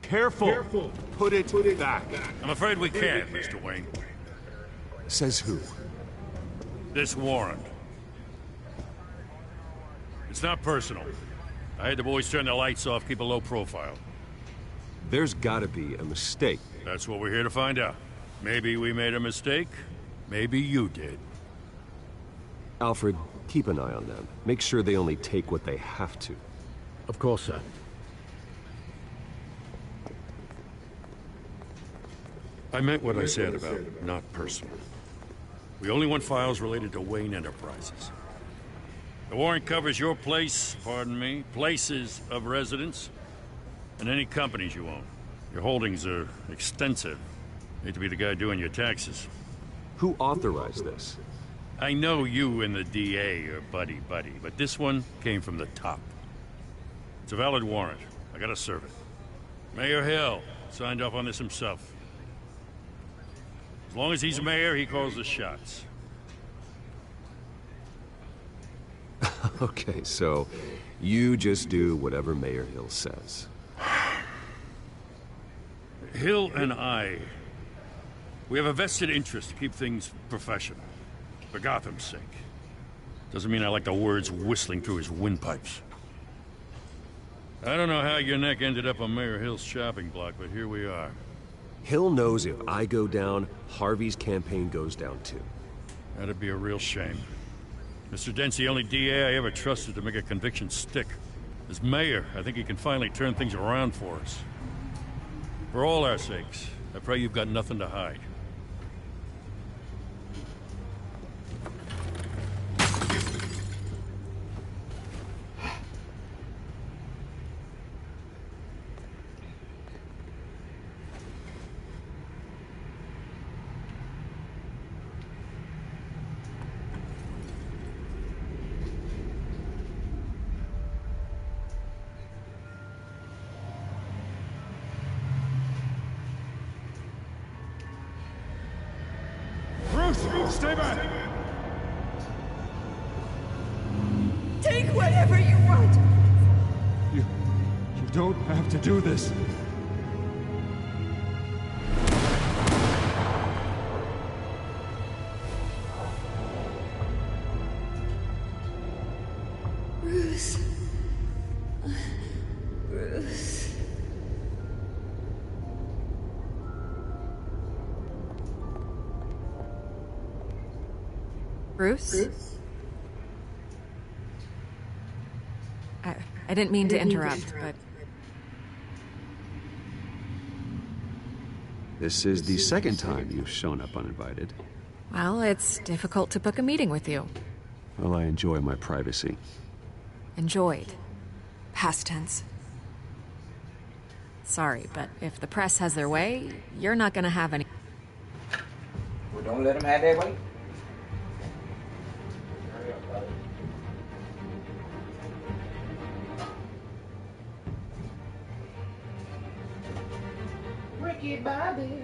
Careful. Put it back. I'm afraid we can't, Mr. Wayne. Says who? This warrant. It's not personal. I had the boys turn the lights off, keep a low profile. There's gotta be a mistake. That's what we're here to find out. Maybe we made a mistake. Maybe you did. Alfred, keep an eye on them. Make sure they only take what they have to. Of course, sir. I meant what I said about not personal. We only want files related to Wayne Enterprises. The warrant covers your place, pardon me, places of residence, and any companies you own. Your holdings are extensive. Hate to be the guy doing your taxes. Who authorized this? I know you and the DA are buddy-buddy, but this one came from the top. It's a valid warrant. I gotta serve it. Mayor Hill signed off on this himself. As long as he's mayor, he calls the shots. Okay, so you just do whatever Mayor Hill says. Hill and I, we have a vested interest to keep things professional. For Gotham's sake. Doesn't mean I like the words whistling through his windpipes. I don't know how your neck ended up on Mayor Hill's shopping block, but here we are. Hill knows if I go down, Harvey's campaign goes down too. That'd be a real shame. Mr. Dent's the only DA I ever trusted to make a conviction stick. As mayor, I think he can finally turn things around for us. For all our sakes, I pray you've got nothing to hide. Stay back! Take whatever you want! You don't have to do this. Bruce. Bruce. Bruce? I didn't mean to interrupt, but... This is the second time you've shown up uninvited. Well, it's difficult to book a meeting with you. Well, I enjoy my privacy. Enjoyed. Past tense. Sorry, but if the press has their way, you're not gonna have any... Well, don't let them have their way. Ricky Bobby.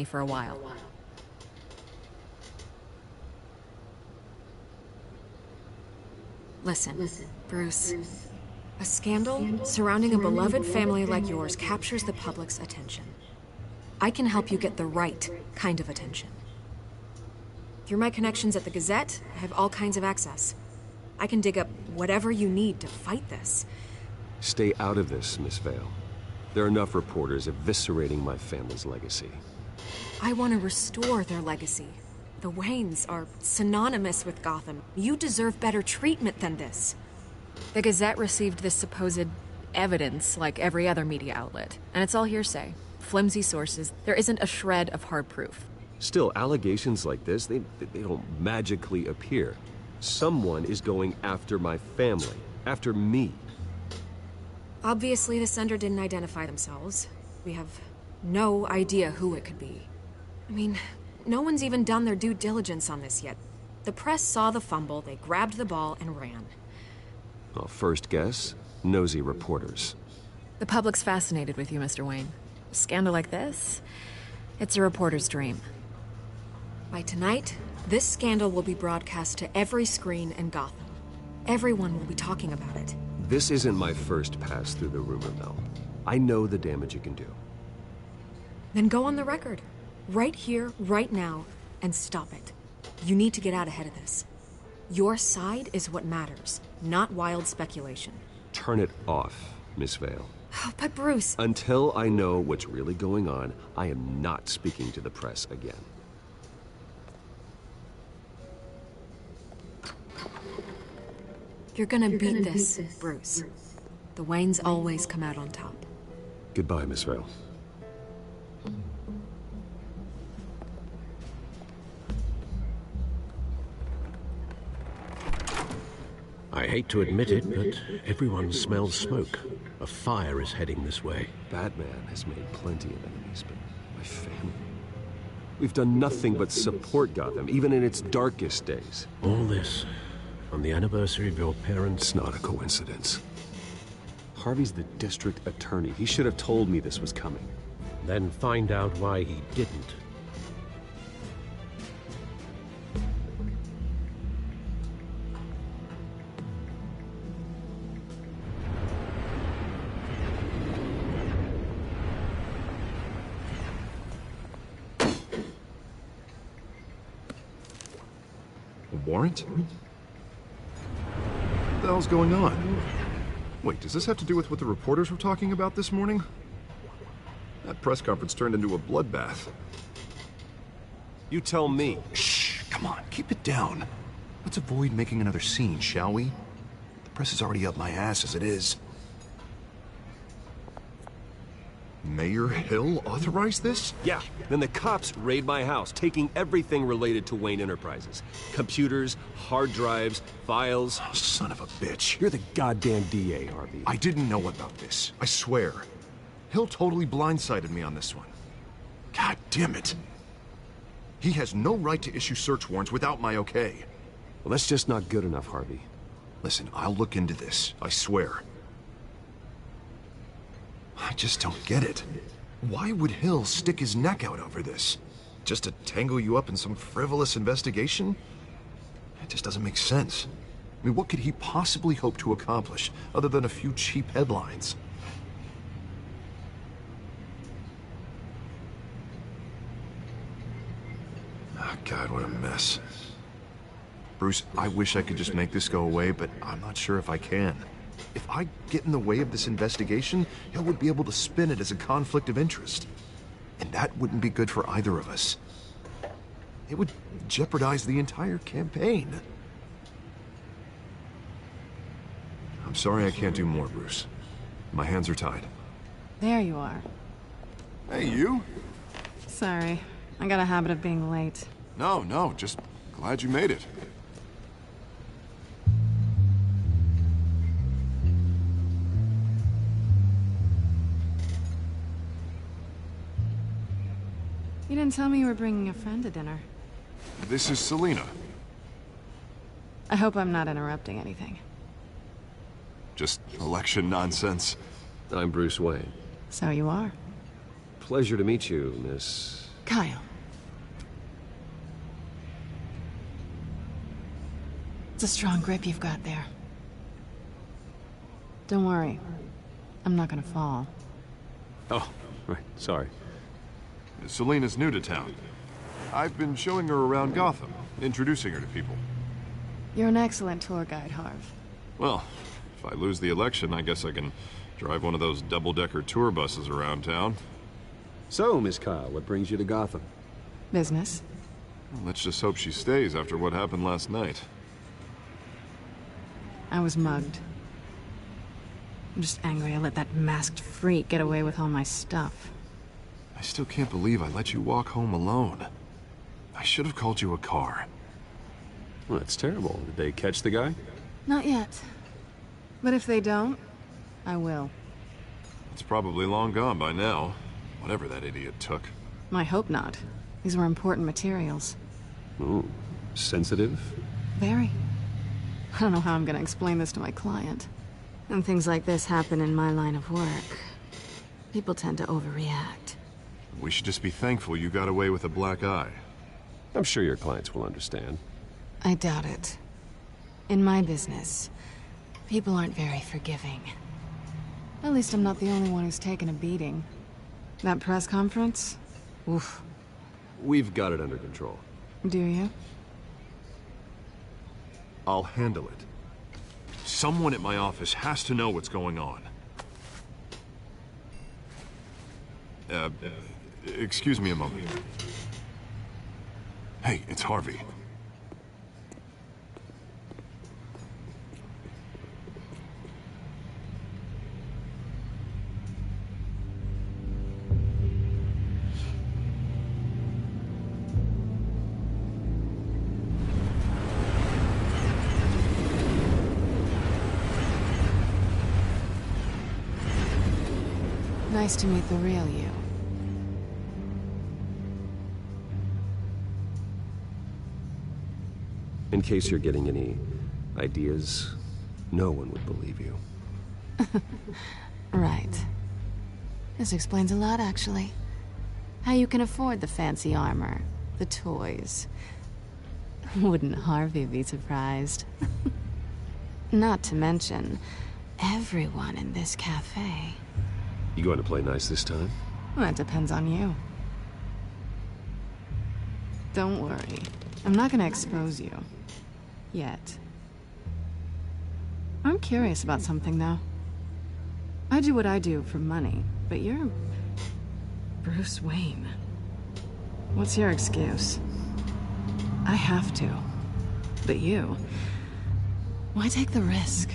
for a while. Listen, Bruce. A scandal surrounding a beloved family like yours captures the public's attention. I can help you get the right kind of attention. Through my connections at the Gazette, I have all kinds of access. I can dig up whatever you need to fight this. Stay out of this, Miss Vale. There are enough reporters eviscerating my family's legacy. I want to restore their legacy. The Waynes are synonymous with Gotham. You deserve better treatment than this. The Gazette received this supposed evidence like every other media outlet, and it's all hearsay. Flimsy sources. There isn't a shred of hard proof. Still, allegations like this, they don't magically appear. Someone is going after my family, after me. Obviously, the sender didn't identify themselves. We have no idea who it could be. I mean, no one's even done their due diligence on this yet. The press saw the fumble, they grabbed the ball and ran. Well, first guess, nosy reporters. The public's fascinated with you, Mr. Wayne. A scandal like this, it's a reporter's dream. By tonight, this scandal will be broadcast to every screen in Gotham. Everyone will be talking about it. This isn't my first pass through the rumor mill. I know the damage it can do. Then go on the record. Right here, right now, and stop it. You need to get out ahead of this. Your side is what matters, not wild speculation. Turn it off, Miss Vale. Oh, but Bruce... Until I know what's really going on, I am not speaking to the press again. You're gonna beat this, Bruce. The Waynes always come out on top. Goodbye, Miss Vale. I hate to admit it, but everyone smells smoke. A fire is heading this way. Batman has made plenty of enemies, but my family... We've done nothing but support Gotham, even in its darkest days. All this on the anniversary of your parents'... It's not a coincidence. Harvey's the district attorney. He should have told me this was coming. Then find out why he didn't. Warrant? What the hell's going on? Wait, does this have to do with what the reporters were talking about this morning? That press conference turned into a bloodbath. You tell me. Shh, come on, keep it down. Let's avoid making another scene, shall we? The press is already up my ass as it is. Mayor Hill authorized this? Yeah, then the cops raid my house, taking everything related to Wayne Enterprises. Computers, hard drives, files. Oh, son of a bitch. You're the goddamn DA, Harvey. I didn't know about this, I swear. Hill totally blindsided me on this one. God damn it. He has no right to issue search warrants without my okay. Well, that's just not good enough, Harvey. Listen, I'll look into this, I swear. I just don't get it. Why would Hill stick his neck out over this? Just to tangle you up in some frivolous investigation? It just doesn't make sense. I mean, what could he possibly hope to accomplish other than a few cheap headlines? Oh, God, what a mess. Bruce, I wish I could just make this go away, but I'm not sure if I can. If I get in the way of this investigation, Hill would be able to spin it as a conflict of interest. And that wouldn't be good for either of us. It would jeopardize the entire campaign. I'm sorry I can't do more, Bruce. My hands are tied. There you are. Hey, you? Sorry. I got a habit of being late. No, just glad you made it. You didn't tell me you were bringing a friend to dinner. This is Selina. I hope I'm not interrupting anything. Just election nonsense. I'm Bruce Wayne. So you are. Pleasure to meet you, Miss... Kyle. It's a strong grip you've got there. Don't worry. I'm not gonna fall. Oh, right. Sorry. Selena's new to town. I've been showing her around Gotham, introducing her to people. You're an excellent tour guide, Harv. Well, if I lose the election, I guess I can drive one of those double-decker tour buses around town. So, Miss Kyle, what brings you to Gotham? Business. Well, let's just hope she stays after what happened last night. I was mugged. I'm just angry I let that masked freak get away with all my stuff. I still can't believe I let you walk home alone. I should have called you a car. Well, that's terrible. Did they catch the guy? Not yet. But if they don't, I will. It's probably long gone by now. Whatever that idiot took. I hope not. These were important materials. Ooh, sensitive? Very. I don't know how I'm gonna explain this to my client. And things like this happen in my line of work. People tend to overreact. We should just be thankful you got away with a black eye. I'm sure your clients will understand. I doubt it. In my business, people aren't very forgiving. At least I'm not the only one who's taken a beating. That press conference? Oof. We've got it under control. Do you? I'll handle it. Someone at my office has to know what's going on. Excuse me a moment. Hey, it's Harvey. Nice to meet the real you. In case you're getting any ideas, no one would believe you. Right. This explains a lot, actually. How you can afford the fancy armor, the toys. Wouldn't Harvey be surprised? Not to mention, everyone in this cafe. You going to play nice this time? Well, that depends on you. Don't worry. I'm not gonna expose you. Yet. I'm curious about something, though. I do what I do for money, but you're Bruce Wayne. What's your excuse? I have to. But you... why take the risk?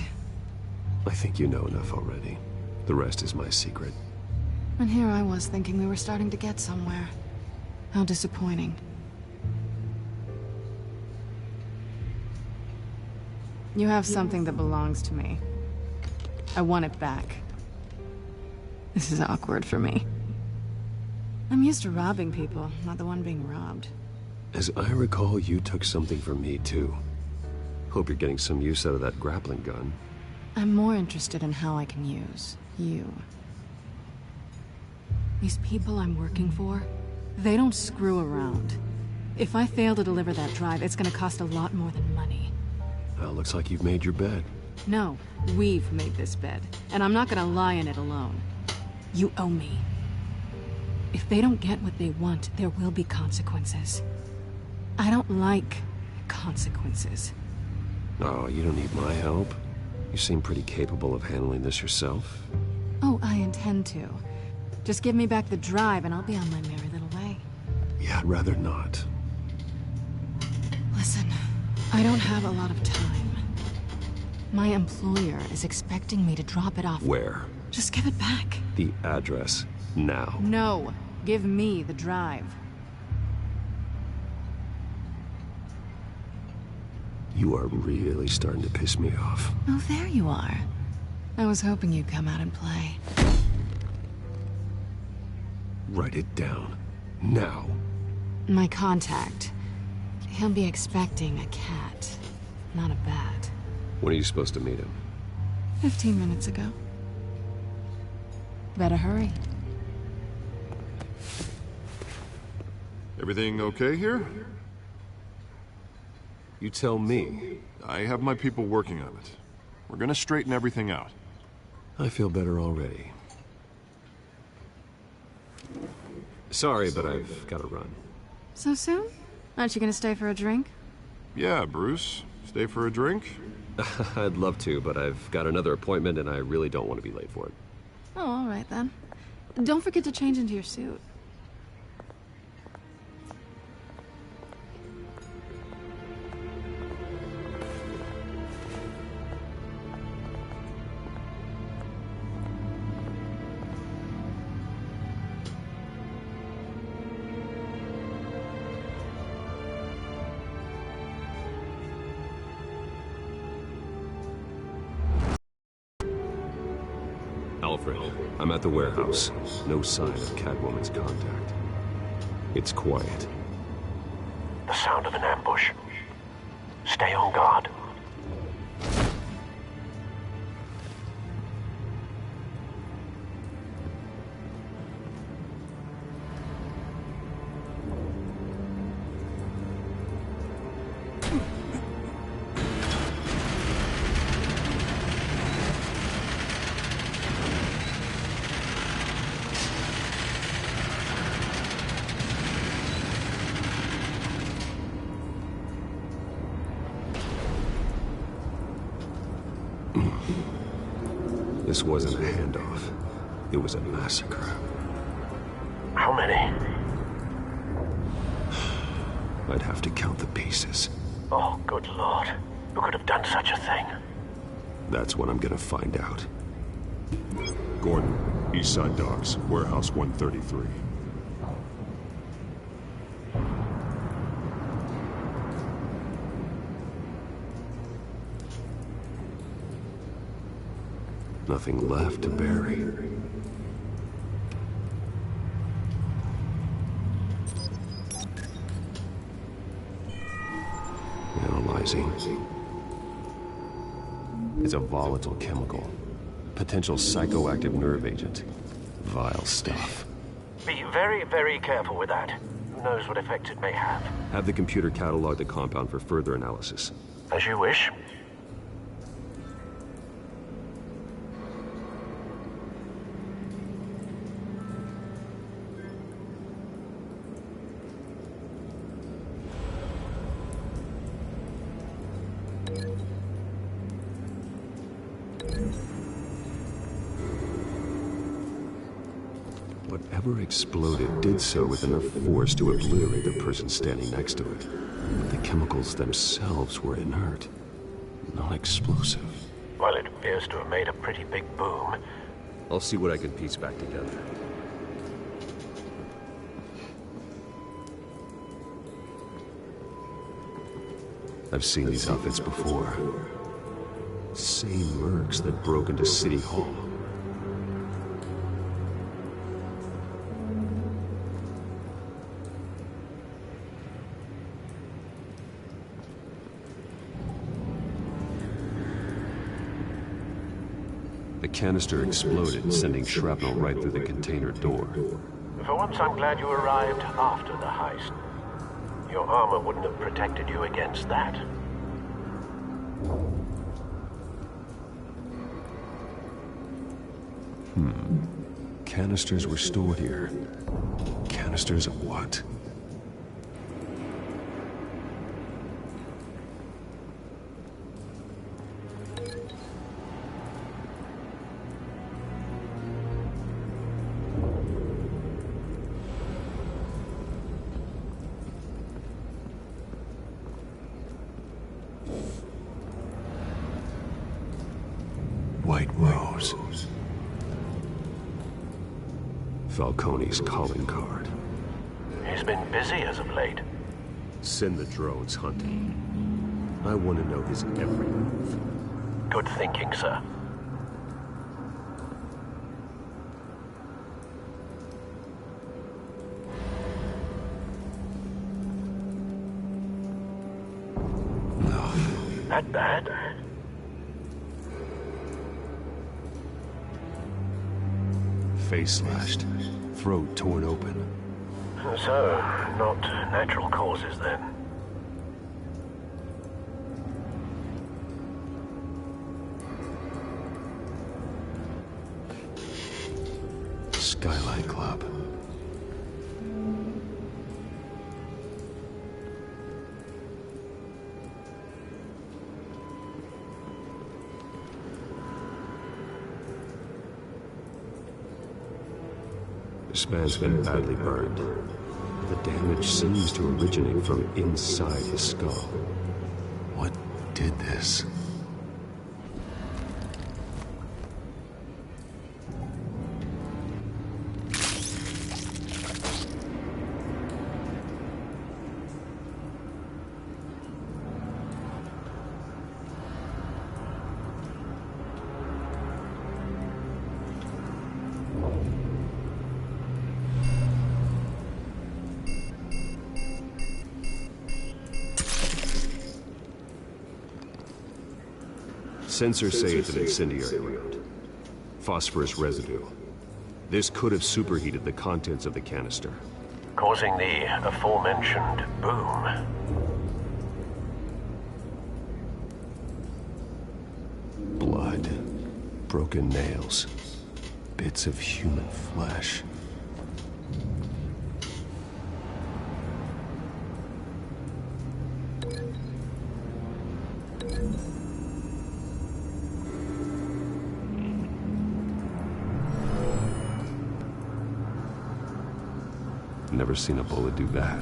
I think you know enough already. The rest is my secret. And here I was thinking we were starting to get somewhere. How disappointing. You have something that belongs to me. I want it back. This is awkward for me. I'm used to robbing people, not the one being robbed. As I recall, you took something from me, too. Hope you're getting some use out of that grappling gun. I'm more interested in how I can use you. These people I'm working for, they don't screw around. If I fail to deliver that drive, it's gonna cost a lot more than money. Well, looks like you've made your bed. No, we've made this bed, and I'm not gonna lie in it alone. You owe me. If they don't get what they want, there will be consequences. I don't like consequences. Oh, you don't need my help. You seem pretty capable of handling this yourself. Oh, I intend to. Just give me back the drive and I'll be on my merry little way. Yeah, I'd rather not. Listen, I don't have a lot of time. My employer is expecting me to drop it off. Where? Just give it back. The address, now. No, give me the drive. You are really starting to piss me off. Oh, there you are. I was hoping you'd come out and play. Write it down. Now. My contact. He'll be expecting a cat, not a bat. When are you supposed to meet him? 15 minutes ago. Better hurry. Everything okay here? You tell me. I have my people working on it. We're gonna straighten everything out. I feel better already. Sorry, but I've got to run. So soon? Aren't you gonna stay for a drink? Yeah, Bruce. Stay for a drink? I'd love to, but I've got another appointment and I really don't want to be late for it. Oh, all right then. Don't forget to change into your suit. Alfred, I'm at the warehouse. No sign of Catwoman's contact. It's quiet. The sound of an ambush. Stay on guard. This wasn't a handoff. It was a massacre. How many? I'd have to count the pieces. Oh, good Lord. Who could have done such a thing? That's what I'm gonna find out. Gordon, East Side Docks, Warehouse 133. Nothing left to bury. Analyzing. It's a volatile chemical. Potential psychoactive nerve agent. Vile stuff. Be very, very careful with that. Who knows what effect it may have. Have the computer catalog the compound for further analysis. As you wish. Whatever exploded did so with enough force to obliterate the person standing next to it. But the chemicals themselves were inert, non-explosive. Well, it appears to have made a pretty big boom. I'll see what I can piece back together. I've seen these outfits before. Same mercs that broke into City Hall. The canister exploded, sending shrapnel right through the container door. For once, I'm glad you arrived after the heist. Your armor wouldn't have protected you against that. Canisters were stored here. Canisters of what? White Rose. Falcone's calling card. He's been busy as of late. Send the drones hunting. I want to know his every move. Good thinking, sir. That bad? Face slashed, throat torn open. So, not natural causes then. Skyline Club. This man's been badly burned. The damage seems to originate from inside his skull. What did this? Sensors say it's an incendiary round. Phosphorus residue. This could have superheated the contents of the canister, causing the aforementioned boom. Blood, broken nails, bits of human flesh. Never seen a bullet do that.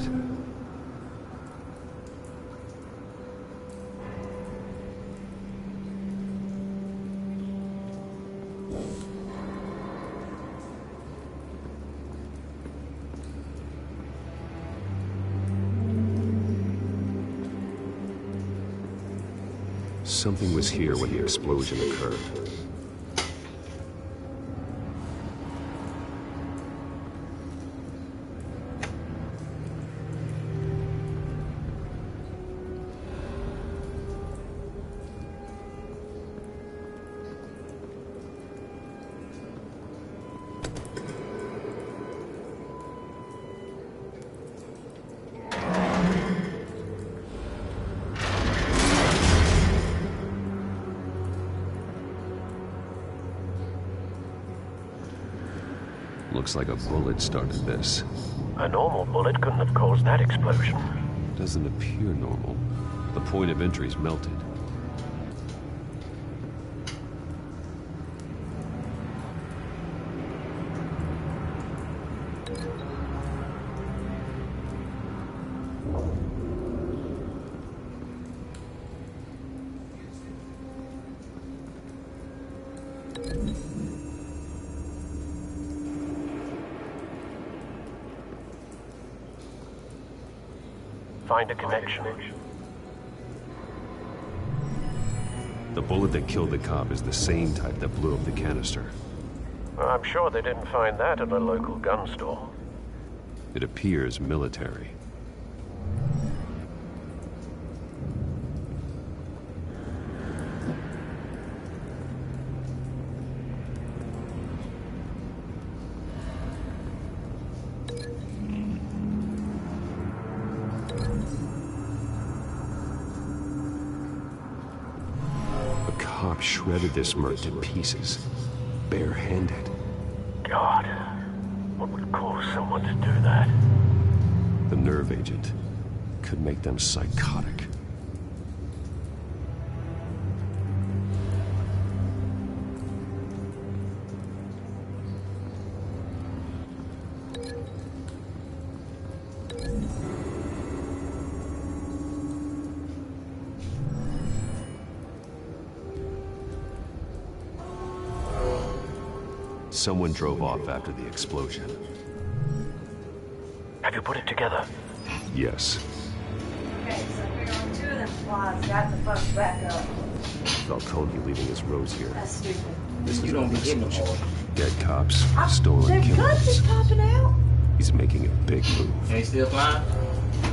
Something was here when the explosion occurred. Looks like a bullet started this. A normal bullet couldn't have caused that explosion. Doesn't appear normal. The point of entry's melted. Find a connection. The bullet that killed the cop is the same type that blew up the canister. Well, I'm sure they didn't find that at a local gun store. It appears military. Shredded this merc to pieces, barehanded. God, what would cause someone to do that? The nerve agent could make them psychotic. Someone drove off after the explosion. Have you put it together? Yes. Okay, so we're on 2 of them quads, got the fuck back up. Falcone leaving his rose here. That's stupid. This is don't an be getting explosion. Dead cops, stolen Their guns killings. is popping out. He's making a big move. They still flying?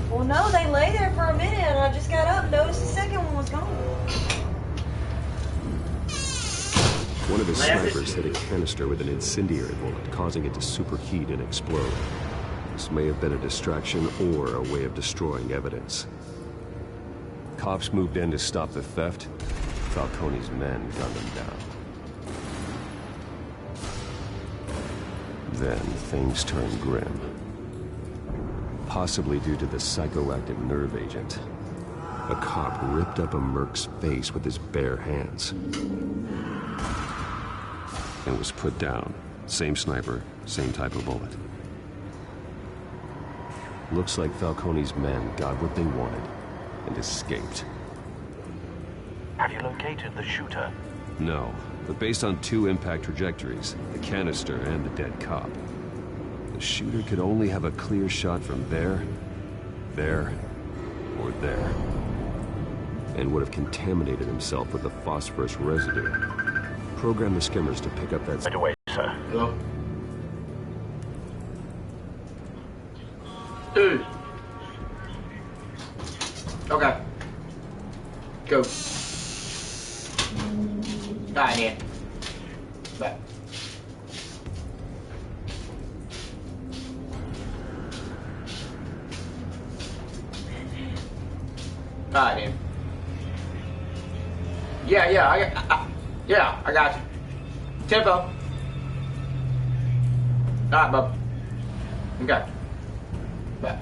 Well, no, they lay there for a minute, and I just got up and noticed the second one was gone. One of his snipers hit a canister with an incendiary bullet, causing it to superheat and explode. This may have been a distraction or a way of destroying evidence. Cops moved in to stop the theft. Falcone's men gunned them down. Then things turned grim. Possibly due to the psychoactive nerve agent. A cop ripped up a merc's face with his bare hands. And was put down. Same sniper, same type of bullet. Looks like Falcone's men got what they wanted and escaped. Have you located the shooter? No, but based on 2 impact trajectories, the canister and the dead cop, the shooter could only have a clear shot from there, or there. And would have contaminated himself with the phosphorus residue. Program the skimmers to pick up that... Right away, sir. Hello? Dude. Okay. Go. Alright, then. Bye. Alright, then. Yeah, I got you. Tempo. Alright, bub. Okay. Bye.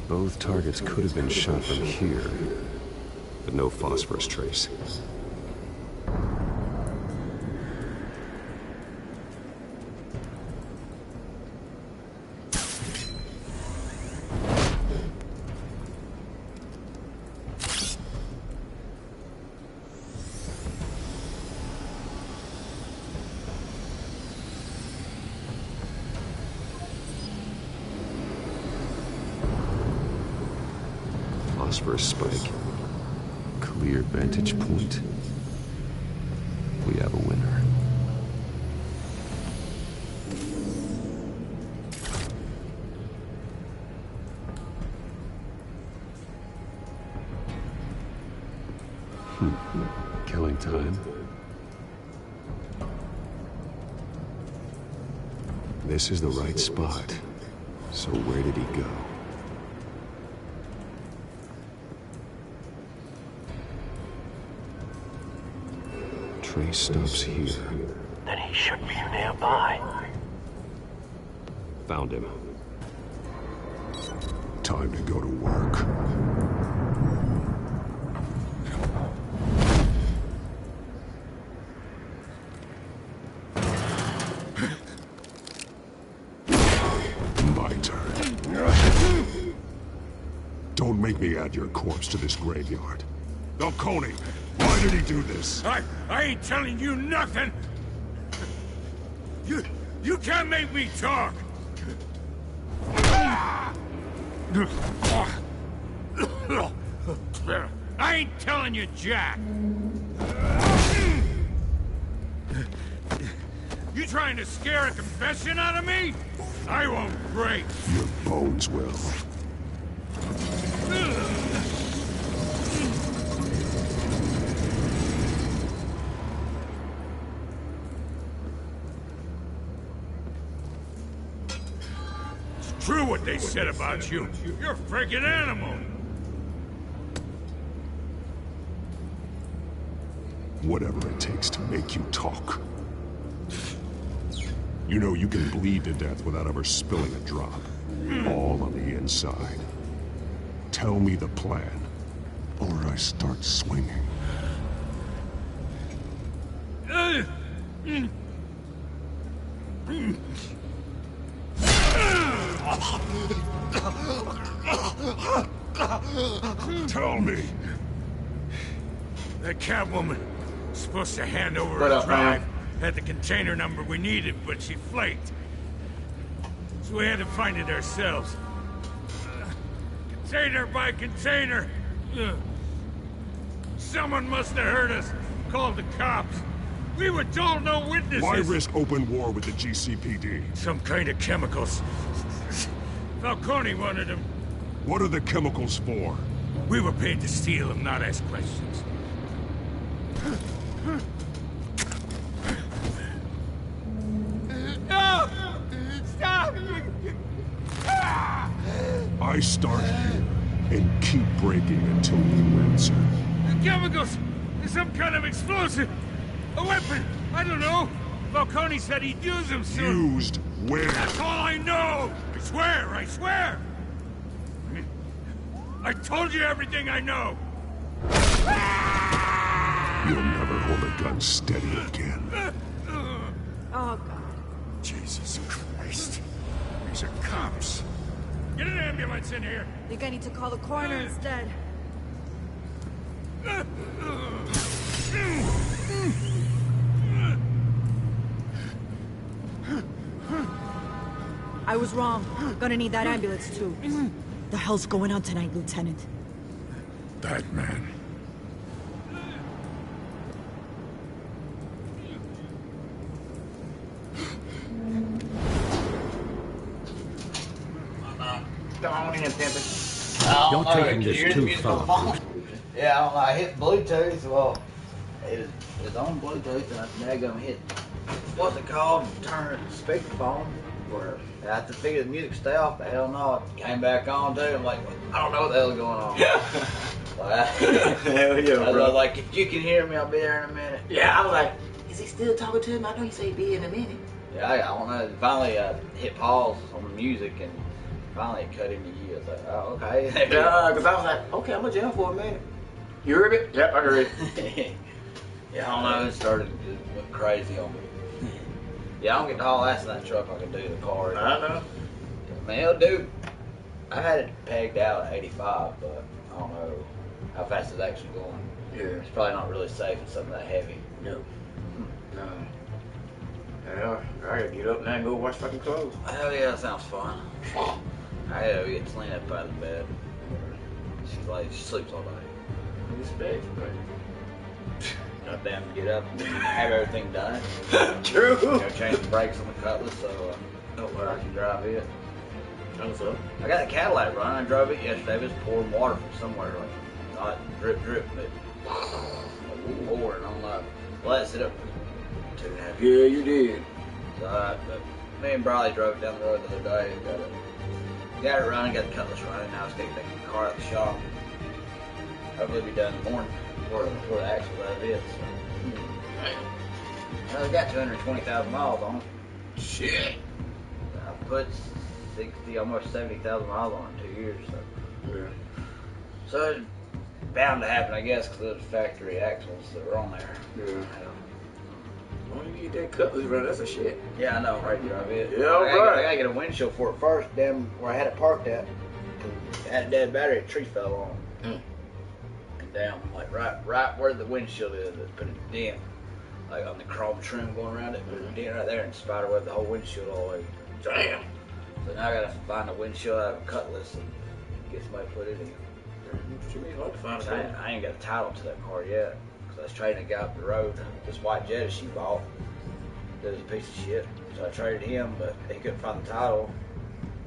Both targets could have been shot from here, but no phosphorus trace. Phosphorus spike. Clear vantage point. We have a winner. Killing time. This is the right spot. So where did he go? Trace stops here. Then he should be nearby. Found him. Time to go to work. My turn. Don't make me add your corpse to this graveyard. Falcone, why did he do this? I ain't telling you nothing. You can't make me talk. I ain't telling you jack. You trying to scare a confession out of me? I won't break. Your bones will. True what they said about you. You're a freaking animal. Whatever it takes to make you talk. You know you can bleed to death without ever spilling a drop. All on the inside. Tell me the plan, or I start swinging. Tell me. That Catwoman was supposed to hand over a drive. Had the container number we needed, but she flaked. So we had to find it ourselves. Container by container. Someone must have heard us. Called the cops. We were told no witnesses. Why risk open war with the GCPD? Some kind of chemicals. Falcone wanted them. What are the chemicals for? We were paid to steal them, not ask questions. No! Stop! I start here and keep breaking until you answer. The chemicals! There's some kind of explosive! A weapon! I don't know! Falcone said he'd use them soon. Used where? That's all I know! I swear, I swear! I told you everything I know! You'll never hold a gun steady again. Oh, God. Jesus Christ. These are cops. Get an ambulance in here! I think I need to call the coroner instead. I was wrong. Gonna need that ambulance, too. The hell's going on tonight, Lieutenant? That man. Come on in, Pimpin'. You're taking this too far. Yeah, I don't know. I hit Bluetooth. Well, it was on Bluetooth, and I daggum hit, what's it called? Turn speakerphone. Where I had to figure the music stay off. The hell no. It came back on too. I'm like, I don't know what the hell's going on. Hell yeah, I bro. was like, if you can hear me, I'll be there in a minute. Yeah, I was like, is he still talking to him? I know he said he'd be in a minute. Yeah, I don't know. Finally, I hit pause on the music, and finally it cut into you. I was like, oh, okay. Yeah, because I was like, okay, I'm going to jail for a minute. You heard it? Yep, I heard it. Yeah, I don't know. It started, it went crazy on me. Yeah, I don't get to haul ass in that truck like I do the car. I know. Man, hell, dude, I had it pegged out at 85, but I don't know how fast it's actually going. Yeah. It's probably not really safe in something that heavy. No. No. Yeah, I gotta get up now and go wash fucking clothes. Hell yeah, that sounds fun. I gotta get Selena up out of the bed. She sleeps all day. Respect, but Goddamn, get up and have everything done. True. You know, change the brakes on the Cutlass so I can drive it. So? I got the Cadillac running. I drove it yesterday. It was pouring water from somewhere, like not drip, but pouring. I'm like, well, I sit up for 2.5 years. Yeah, you did. So, but me and Briley drove it down the road the other day. Got it running. Got the Cutlass running. Now I was taking the car out the shop. Hopefully it'll be done in the morning before the axle's out of it. So. Well, I got 220,000 miles on it. Shit. I put 60, almost 70,000 miles on it in 2 years. So, yeah. So it's bound to happen, I guess, because of the factory axles that were on there. Yeah. Why don't you get that Cutlass running? That's a shit. Yeah, I know, right? Drive it. Yeah, I gotta get a windshield for it first. Damn, where I had it parked at, I had a dead battery. A tree fell on. And down, like right where the windshield is, it put a dent, like on the chrome trim going around it. Put a dent right there and spiderweb the whole windshield all the way. Damn. So now I gotta find a windshield out of a Cutlass and get somebody to put it in. I ain't got a title to that car yet. Cause I was trading a guy up the road. This white Jetta she bought, that was a piece of shit. So I traded him, but he couldn't find the title.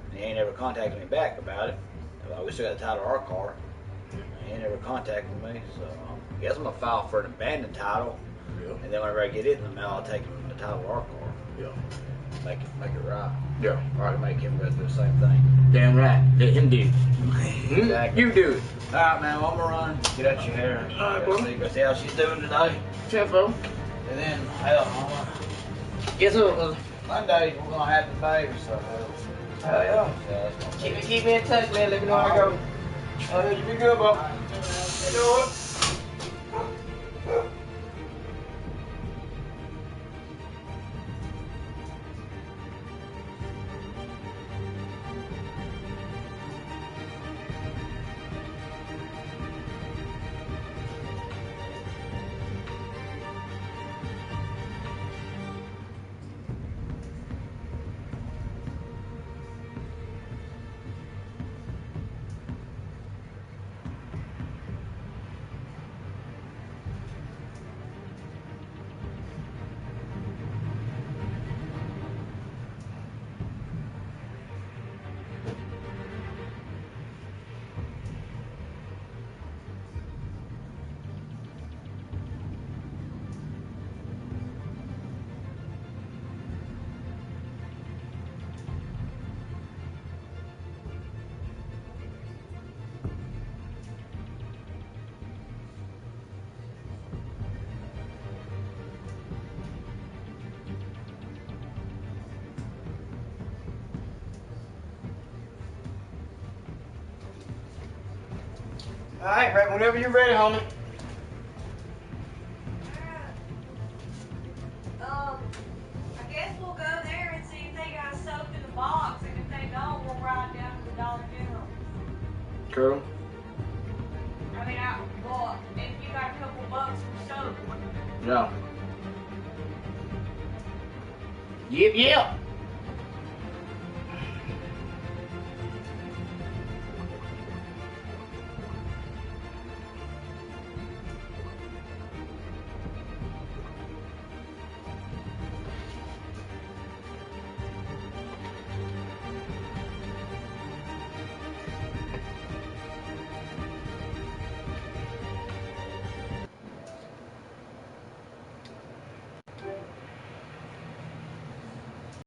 And he ain't ever contacted me back about it. We still got the title of our car. He ain't ever contacted me, so I guess I'm gonna file for an abandoned title. Yeah. And then whenever I get it in the mail, I'll take him the title of our car. Yeah. Make it right. Yeah. Or I can make him go through the same thing. Damn right. Let him do it. Exactly. You do it. Alright, man, well, I'm gonna run. Get out your hair. Alright, Go see how she's doing today. Careful. And then, hell, Guess what? Monday we're gonna have the baby, so Hell yeah. Keep me in touch, man. Let me know how I go. You be good, bro. You know what? Alright, right whenever you're ready, homie. I guess we'll go there and see if they got soap in the box, and if they don't, we'll ride down to the Dollar General. Cool. I mean, well, if you got a couple bucks for soap. Yeah. Yep.